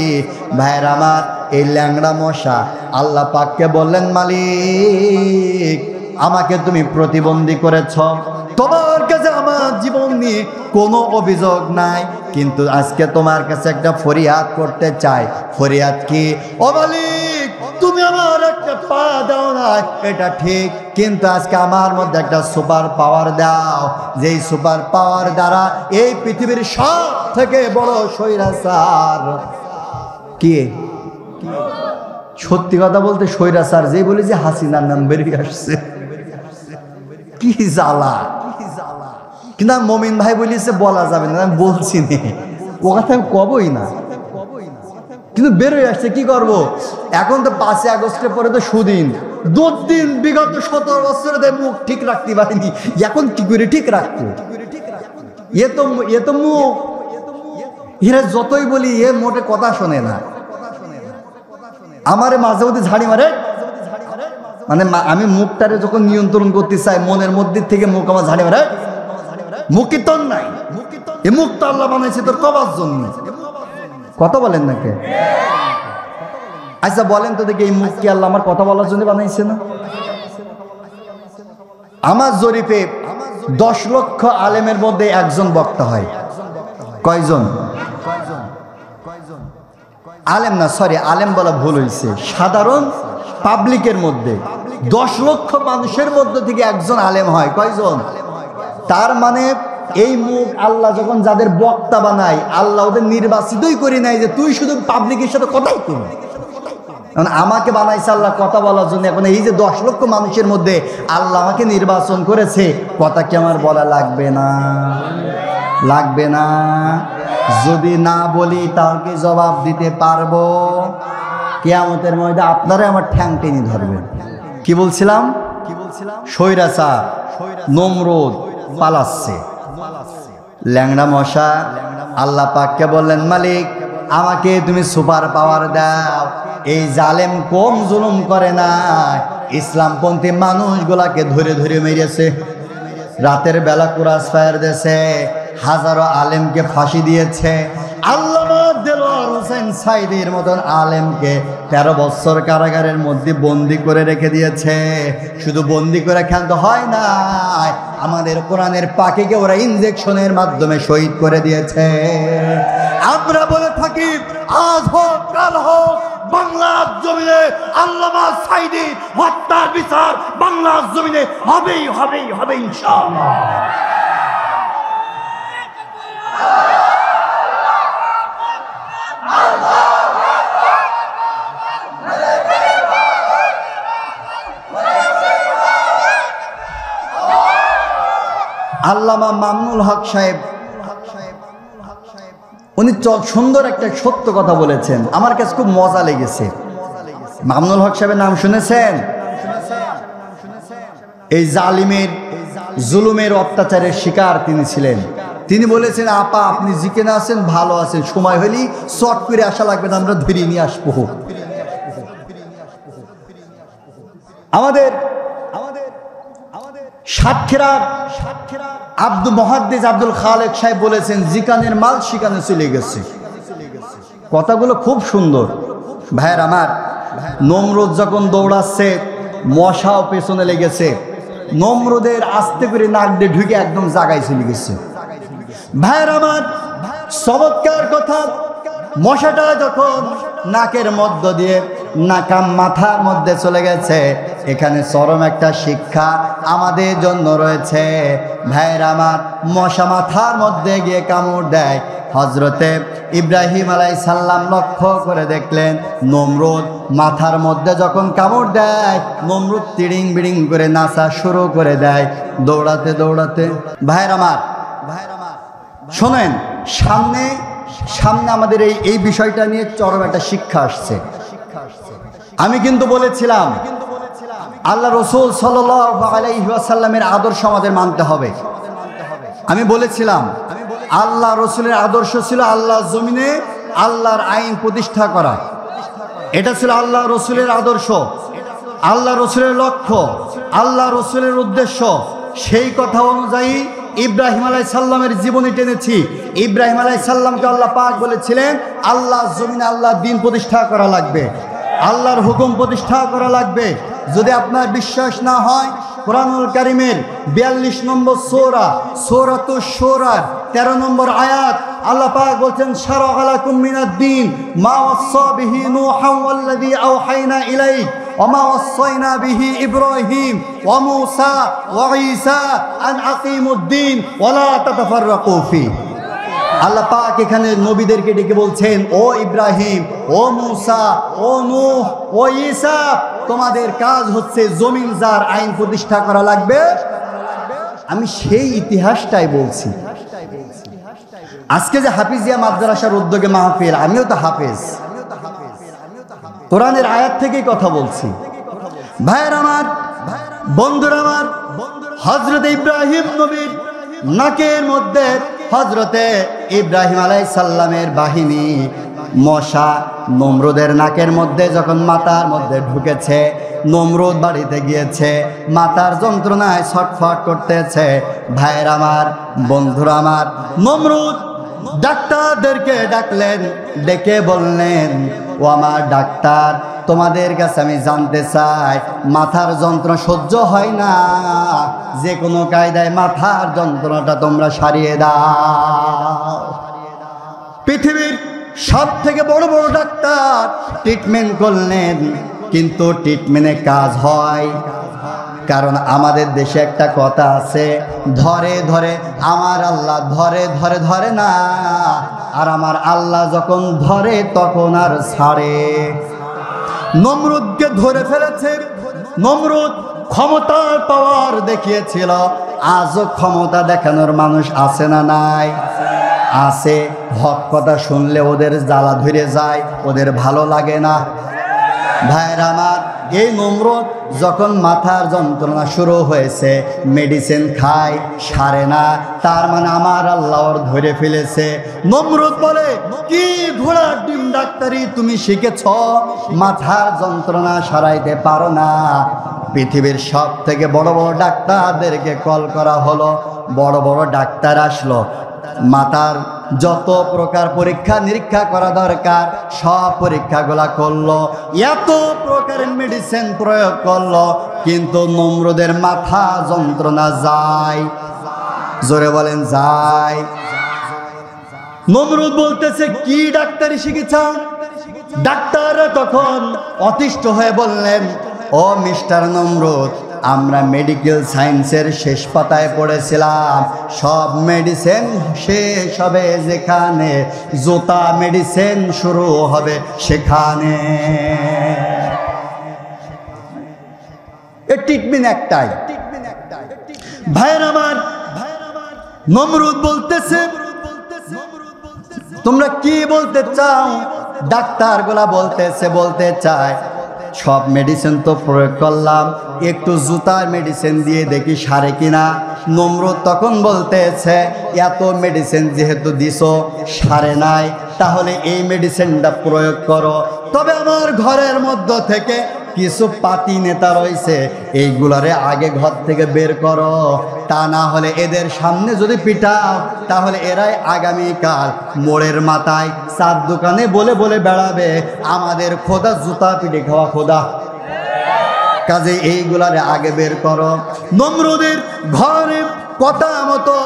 ভাইয়ের আমার, এই ল্যাংড়া মশা আল্লাহ পাককে বললেন, মালিক আমাকে তুমি প্রতিবন্ধী করেছ, তোমার কাছে আমার জীবন নিয়ে কোনো অভিযোগ নাই, কিন্তু আজকে তোমার কাছে একটা ফরিয়াদ করতে চাই। ফরিয়াদ কি? ও মালিক, তুমি আমার একটা পা দাও না, এটা ঠিক, কিন্তু আজকে আমার মধ্যে একটা সুপার পাওয়ার দাও, যেই সুপার পাওয়ার দ্বারা এই পৃথিবীর সব থেকে বড় স্বৈরাচার কি? সত্যি কথা বলতে স্বৈরাচার যে বলে যে হাসিনার নাম বেরিয়ে আসছে, কি জ্বালা। কিন্তু মমিন ভাই বলিছে বলা যাবে না, আমি বলছি না, ও কথা আমি কবই না, কিন্তু বেরোয় আসছে। কি করব? এখন তো 5 আগস্টের পরে তো সুদিন, দুদিন বিগত 17 বছরে মুখ ঠিক রাখতে পারিনি, এখন কি করে ঠিক রাখতো? এ তো মুখ, এরা যতই বলি এ মোটে কথা শোনে না। আমারে মাঝে মধ্যে ঝাড়ি মারে, মানে আমি মুখটারে যখন নিয়ন্ত্রণ করতে চাই মনের মধ্যে থেকে মুখ আমার ঝাড়ি মারে। মুখ কি তোর নাই? এ মুখ তো আল্লাহ বানাইছে তোর কবার জন্য। কথা বলেন না কে? আচ্ছা বলেন তো দেখি, এই মুখ কি আল্লাহ আমার কথা বলার জন্য বানাইছে না? আমার জরিপে 10 লক্ষ আলেমের মধ্যে একজন বক্তা হয়। কয়জন? আলেম না, সরি, আলেম বলা ভুল হয়েছে। সাধারণ পাবলিকের মধ্যে 10 লক্ষ মানুষের মধ্যে থেকে একজন আলেম হয়। কয়জন? তার মানে এই মুখ আল্লাহ যখন যাদের বক্তা বানায়, আল্লাহ ওদের নির্বাচিতই করে নাই যে তুই শুধু পাবলিকের সাথে কথাই করবি। আমাকে বানাইছে আল্লাহ কথা বলার জন্য। এখন এই যে 10 লক্ষ মানুষের মধ্যে আল্লাহ আমাকে নির্বাচন করেছে, কথা কি আমার বলা লাগবে না? লাগবে না? যদি না বলি তার কি জবাব দিতে পারবো? কিয়ামতের ময়দানে আপনারা আমার ঠ্যাং টেনে ধরবেন। কি বলছিলাম? স্বৈরাচার নমরুদ পালাচ্ছে। ল্যাংড়া মশা আল্লাহ পাককে বললেন, মালিক আমাকে তুমি সুপার পাওয়ার দাও। এই জালেম কম জুলুম করে না, ইসলামপন্থী মানুষগুলাকে ধরে ধরে মেরেছে, রাতের বেলা কুরাস ফায়ার দিয়েছে, হাজারো আলেমকে ফাঁসি দিয়েছে। আল্লামা দেলোয়ার হোসেন সাইদির মতন আলেমকে 13 বছর কারাগারের মধ্যে বন্দি করে রেখে দিয়েছে। শুধু বন্দি করে ক্ষান্ত হয় না, আমাদের কোরআনের পাখিকে ওরা ইনজেকশনের মাধ্যমে শহীদ করে দিয়েছে। আমরা বলে থাকি আজ হোক কাল হোক বাংলার জমিনে আল্লামা সাইদি হত্যার বিচার বাংলার জমিনে হবেই হবেই হবে ইনশাআল্লাহ। আল্লামা মামুনুল হক সাহেব উনি সুন্দর একটা সত্য কথা বলেছেন, আমার কাছে খুব মজা লেগেছে। মামুনুল হক সাহেবের নাম শুনেছেন? এই জালিমের জুলুমের অত্যাচারের শিকার তিনি ছিলেন। তিনি বলেছেন, আপা আপনি যেখানে আছেন ভালো আছেন, সময় হলেই শর্ট করে আসা লাগবে না, আমরা ধরে নিয়ে আসবো। আমাদের সাতক্ষীরার আব্দুল খালেক সাহেব বলেছেন, জিকানের মাল শিকানে চলে গেছে। কথাগুলো খুব সুন্দর। ভাইয়ের আমার, নমরুদ যখন দৌড়াচ্ছে, মশাও পেছনে লেগেছে। নমরুদের আস্তে করে নাক দিয়ে ঢুকে একদম জাগায় চলে গেছে। ভাইয়ের আমার, চমৎকার কথা। মশাটা যখন নাকের মধ্য দিয়ে নাকাম মাথার মধ্যে চলে গেছে, এখানে চরম একটা শিক্ষা আমাদের জন্য রয়েছে। ভাইয়ের আমার, মশা মাথার মধ্যে গিয়ে কামড় দেয়। হজরতে ইব্রাহিম আলাইহিস সালাম লক্ষ্য করে দেখলেন, নমরুদ মাথার মধ্যে যখন কামড় দেয়, নমরুদ তিড়িং বিড়িং করে নাচা শুরু করে দেয়, দৌড়াতে দৌড়াতে। ভাইয়ের আমার, শোনেন, সামনে আমাদের এই বিষয়টা নিয়ে চরম একটা শিক্ষা আসছে। আমি কিন্তু বলেছিলাম আল্লাহ রসুল সাল্লাল্লাহু আলাইহি ওয়াসাল্লামের আদর্শ আমাদের মানতে হবে। আমি বলেছিলাম আল্লাহ রসুলের আদর্শ ছিল আল্লাহ জমিনে আল্লাহর আইন প্রতিষ্ঠা করা। এটা ছিল আল্লাহ রসুলের আদর্শ, আল্লাহ রসুলের লক্ষ্য, আল্লাহ রসুলের উদ্দেশ্য। সেই কথা অনুযায়ী ইব্রাহিম আলাইহিস সালামের জীবনী টেনেছি। ইব্রাহিম আলাইহিস সালামকে আল্লাহ পাক বলেছিলেন, আল্লাহ জমিনে আল্লাহর দ্বীন প্রতিষ্ঠা করা লাগবে, আল্লাহর হুকুম প্রতিষ্ঠা করা লাগবে। যদি আপনার বিশ্বাস না হয়, কোরআনুল কারীমের 42 নম্বর সূরা, সূরাতুশ শূরার 13 নম্বর আয়াত, আল্লাহ পাক বলছেন, শারা'a লাকুম মিনাদ-দ্বীন মা ওয়াসসা বিহি নূহান ওয়াল্লাযী আওহাইনা ইলাইক ওয়া মা ওয়াসসাইনা বিহি ইব্রাহিম ওয়া মূসা ওয়া ঈসা আন আকিমুদ-দ্বীন ওয়া লা তাতাফাররাকু ফি। আল্লাহ পাক এখানে নবীদেরকে ডেকে বলছেন, ও ইব্রাহিম, ও মূসা, ও নূহ, ও ঈসা, তোমাদের কাজ হচ্ছে জমিন যার আইন প্রতিষ্ঠা করা লাগবে। আমি সেই ইতিহাসটাই বলছি। আজকে যে হাফিজিয়া মাদ্রাসার উদ্যোগে মাহফিল, আমিও তো হাফেজ, কোরআনের আয়াত থেকেই কথা বলছি। ভাইয়ের আমার, বন্ধুরা আমার, হযরত ইব্রাহিম নবীর নাকের মধ্যে হযরতে ইব্রাহিম আলাইহিস সালামের বাহিনী মশা নমরুদের নাকের মধ্যে যখন মাথার মধ্যে ঢুকেছে, নমরুদ বাড়িতে গিয়েছে, মাথার যন্ত্রণায় ছটফট করতেছে। ভাইয়ের আমার, বন্ধুরা আমার, নমরুদ ডাক্তারদেরকে ডাকলেন, ডেকে বললেন, ও আমার ডাক্তার, তোমাদের কাছে আমি জানতে চাই, মাথার যন্ত্রণা সহ্য হয় না, যে কোনো কায়দায় মাথার যন্ত্রণাটা তোমরা সারিয়ে দাও। পৃথিবীর সব থেকে বড় বড় ডাক্তার ট্রিটমেন্ট করলেন, কিন্তু ট্রিটমেন্টে কাজ হয়। কারণ আমাদের দেশে একটা কথা আছে, ধরে ধরে আমার আল্লাহ ধরে ধরে ধরে না, আর আমার আল্লাহ যখন ধরে তখন আর ছাড়ে। নমরুদকে ধরে ফেলেছে। নমরুদ ক্ষমতার পাওয়ার দেখিয়েছিল। আজও ক্ষমতা দেখানোর মানুষ আছে না নাই? আছে। হক কথা শুনলে ওদের জ্বালা ধরে যায়, ওদের ভালো লাগে না। ভাইরা আমার, এই নমরুদ যখন মাথার যন্ত্রণা শুরু হয়েছে, মেডিসিন খায়, সারে না, তার মানে আমার আল্লাহ ওর ধরে ফেলেছে। নমরুদ বলে, কি ঘোড়ার ডিম ডাক্তারি তুমি শিখেছ, মাথার যন্ত্রণা সারাইতে পারো না। পৃথিবীর সব থেকে বড় বড় ডাক্তারদেরকে কল করা হলো, বড় বড় ডাক্তার আসলো, মাথার যত প্রকার পরীক্ষা নিরীক্ষা করা দরকার সব পরীক্ষাগুলা করলো, এত প্রকারের মেডিসিন প্রয়োগ করলো, কিন্তু নমরুদের মাথা যন্ত্রণা যায়। জোরে বলেন, যায়। নমরুদ বলতেছে, কি ডাক্তারি শিখেছেন? ডাক্তাররা তখন অতিষ্ঠ হয়ে বললেন, ও মিস্টার নমরুদ, আমরা মেডিকেল সায়েন্সের শেষ পাতায় পড়েছিলাম, সব মেডিসিন শেষ হবে যেখানে, জুতা মেডিসিন শুরু হবে সেখানে। ট্রিটমেন্ট একটাই। ভাইয়ের আমার, নমরুদ বলতেছে, তোমরা কি বলতে চাও? ডাক্তারগুলা বলতে চায়, সব মেডিসিন তো প্রয়োগ করলাম, একটু জুতার মেডিসিন দিয়ে দেখি সারে কিনা। নমরুদ তখন বলতেছে, এত মেডিসিন যেহেতু দিছো সারে নাই, তাহলে এই মেডিসিনটা প্রয়োগ করো। তবে আমার ঘরের মধ্য থেকে কিছু পাতি নেতা রয়েছে, এইগুলারে আগে ঘর থেকে বের করো, তা না হলে এদের সামনে যদি পিটাও তাহলে এরাই আগামীকাল মোড়ের মাথায় চার দোকানে বলে বলে বেড়াবে আমাদের খোদা জুতা পিটে খাওয়া খোদা। কাজে এইগুলারে আগে বের করো। নমরুদের ঘরে কথা মতো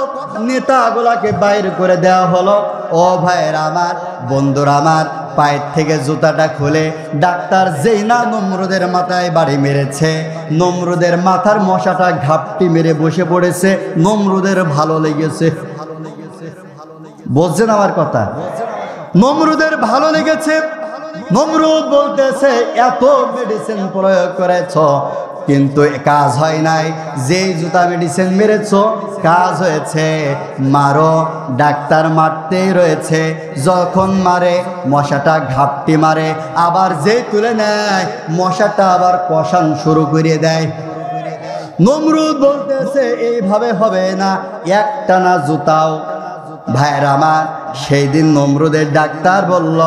নেতাগুলাকে বাইর করে দেওয়া হলো। ও ভাইয়ের আমার, বন্ধুরা আমার, পায়ের থেকে জুতাটা খুলে ডাক্তার যেই না নমরুদের মাথায় বাড়ি মেরেছে, নমরুদের মাথার মশাটা ঘাপটি মেরে বসে পড়েছে। নমরুদের ভালো লেগেছে। বুঝছেন আমার কথা? নমরুদের ভালো লেগেছে। নমরুদ বলতেছে এত মেডিসিন প্রয়োগ করেছ কিন্তু কাজ হয় নাই, যেই জুতা মেডিসিন মেরেছ কাজ হয়েছে, মারো। ডাক্তার মারতেই রয়েছে, যখন মারে মশাটা ঘাপটি মারে, আবার যেই তুলে নেয় মশাটা আবার কষান শুরু করে দেয়। নমরুদ বলতেছে এইভাবে হবে না, একটানা জুতাও। ভাইয়ের আমার, সেই দিন নমরুদের ডাক্তার বলল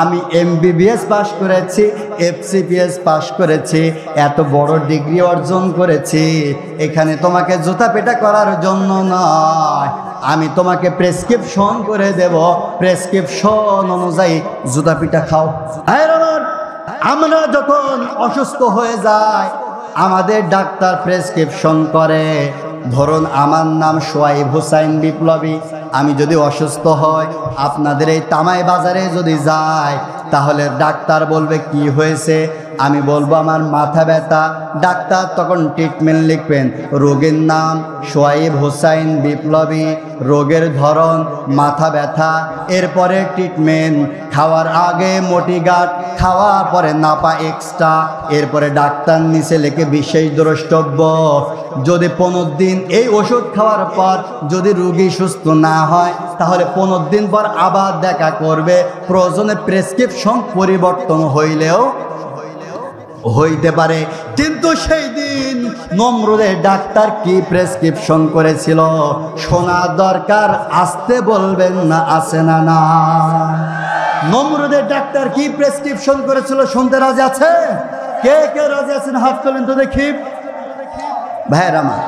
আমি MBBS পাশ করেছি, FCPS পাশ করেছি, এত বড় ডিগ্রি অর্জন করেছি, এখানে তোমাকে জুতা পেটা করার জন্য নয়, আমি তোমাকে প্রেসক্রিপশন করে দেব, প্রেসক্রিপশন অনুযায়ী জুতা পিটা খাও। আমরা যখন অসুস্থ হয়ে যাই আমাদের ডাক্তার প্রেসক্রিপশন করে। ধরুন আমার নাম সোয়াইব হুসাইন বিপ্লবী, আমি যদি অসুস্থ হই আপনাদের এই তামাই বাজারে যদি যাই তাহলে ডাক্তার বলবে কি হয়েছে, আমি বলবো আমার মাথা ব্যথা, ডাক্তার তখন ট্রিটমেন্ট লিখবেন, রোগীর নাম সোয়াইব হুসাইন বিপ্লবী, রোগের ধরন মাথা ব্যথা, এরপরে ট্রিটমেন্ট, খাওয়ার আগে মোটিগাট, খাওয়ার পরে নাপা এক্সট্রা, এরপরে ডাক্তার নিচে লেখে বিশেষ দ্রষ্টব্য। যদি 15 দিন এই ওষুধ খাওয়ার পর যদি রোগী সুস্থ না হয় তাহলে 15 দিন পর আবার দেখা করবে, প্রয়োজনে প্রেসক্রিপশন পরিবর্তন হইলেও হইতে পারে। কিন্তু সেই দিন নমরুদের ডাক্তার কি প্রেসক্রিপশন করেছিল শোনা দরকার, আসতে বলবেন না, আছে না না? নমরুদের ডাক্তার কি প্রেসক্রিপশন করেছিল শুনতে রাজি আছে? কে কে রাজি আছেন হাত তোলেন তো দেখি। ভাইয়ের আমার,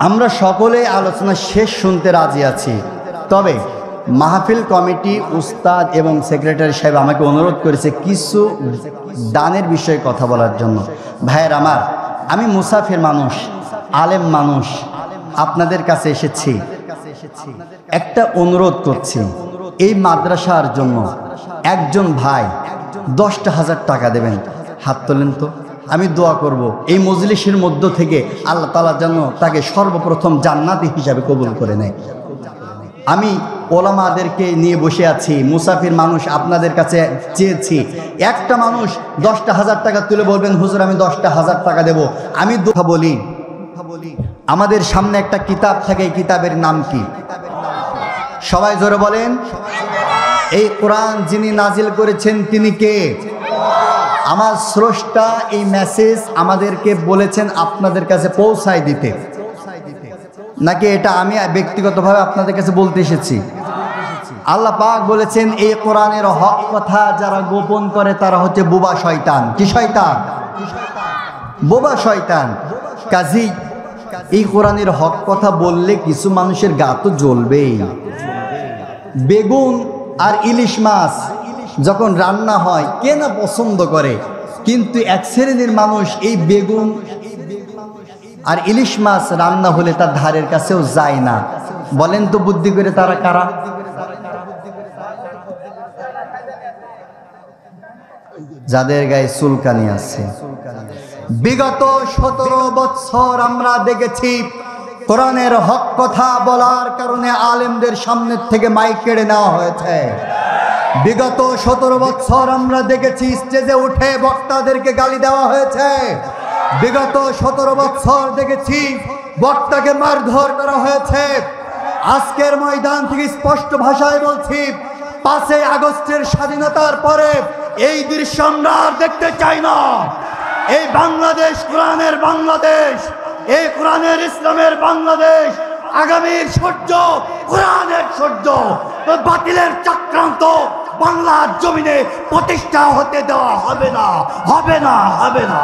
আমরা সকলে আলোচনা শেষ শুনতে রাজি আছি, তবে মাহফিল কমিটি, উস্তাদ এবং সেক্রেটারি সাহেব আমাকে অনুরোধ করেছে কিছু দানের বিষয়ে কথা বলার জন্য। ভাইয়ের আমার, আমি মুসাফির মানুষ, আলেম মানুষ, আপনাদের কাছে এসেছি, একটা অনুরোধ করছি। এই মাদ্রাসার জন্য একজন ভাই 10,000 টাকা দেবেন, হাত তোলেন তো। আমি দোয়া করব এই মজলিসের মধ্য থেকে আল্লাহ তাআলা যেন তাকে সর্বপ্রথম জান্নাতি হিসাবে কবুল করে নেয়। আমি ওলামাদেরকে নিয়ে বসে আছি, মুসাফির মানুষ, আপনাদের কাছে চেয়েছি একটা মানুষ 10,000 টাকা তুলে বলবেন হুজুর আমি 10,000 টাকা দেব। আমি দোয়া বলি, আমাদের সামনে একটা কিতাব থাকে, এই কিতাবের নাম কি? সবাই জোরে বলেন। এই কোরআন যিনি নাজিল করেছেন তিনি কে? আমার স্রষ্টা এই মেসেজ আমাদেরকে বলেছেন আপনাদের কাছে পৌঁছায় দিতে, নাকি এটা আমি ব্যক্তিগতভাবে আপনাদের কাছে বলতে এসেছি? আল্লাহ পাক বলেছেন এই কোরআনের হক কথা যারা গোপন করে তারা হচ্ছে বোবা শয়তান। কি শয়তান? বোবা শয়তান। কাজী এই কোরআনের হক কথা বললে কিছু মানুষের গা তো জ্বলবেই। বেগুন আর ইলিশ মাছ যখন রান্না হয় কে না পছন্দ করে, কিন্তু এক শ্রেণীর মানুষ এই বেগুন আর ইলিশ মাছ রান্না হলে তার ধারের কাছেও যায় না। বলেন তো বুদ্ধি করে তারা কারা? যাদের গায়ে চুলকানি আছে। বিগত 17 বছর আমরা দেখেছি কোরআনের হক কথা বলার কারণে আলেমদের সামনে থেকে মাইক কেড়ে নেওয়া হয়েছে। বিগত 17 বছর আমরা দেখেছি স্টেজে উঠে বক্তাদেরকে গালি দেওয়া হয়েছে। বিগত 17 বছর দেখেছি বক্তাকে মারধর করা হয়েছে। আজকের ময়দান থেকে স্পষ্ট ভাষায় বলছি, 5 আগস্টের স্বাধীনতার পরে এই দৃশ্য আমরা আর দেখতে চাই না। এই বাংলাদেশ কোরআনের বাংলাদেশ, এই কোরআনের ইসলামের বাংলাদেশ, আগামীর সূর্য কোরআনের সূর্য, বাতিলের চক্রান্ত বাংলার জমিনে প্রতিষ্ঠা হতে দেওয়া হবে না, হবে না, হবে না।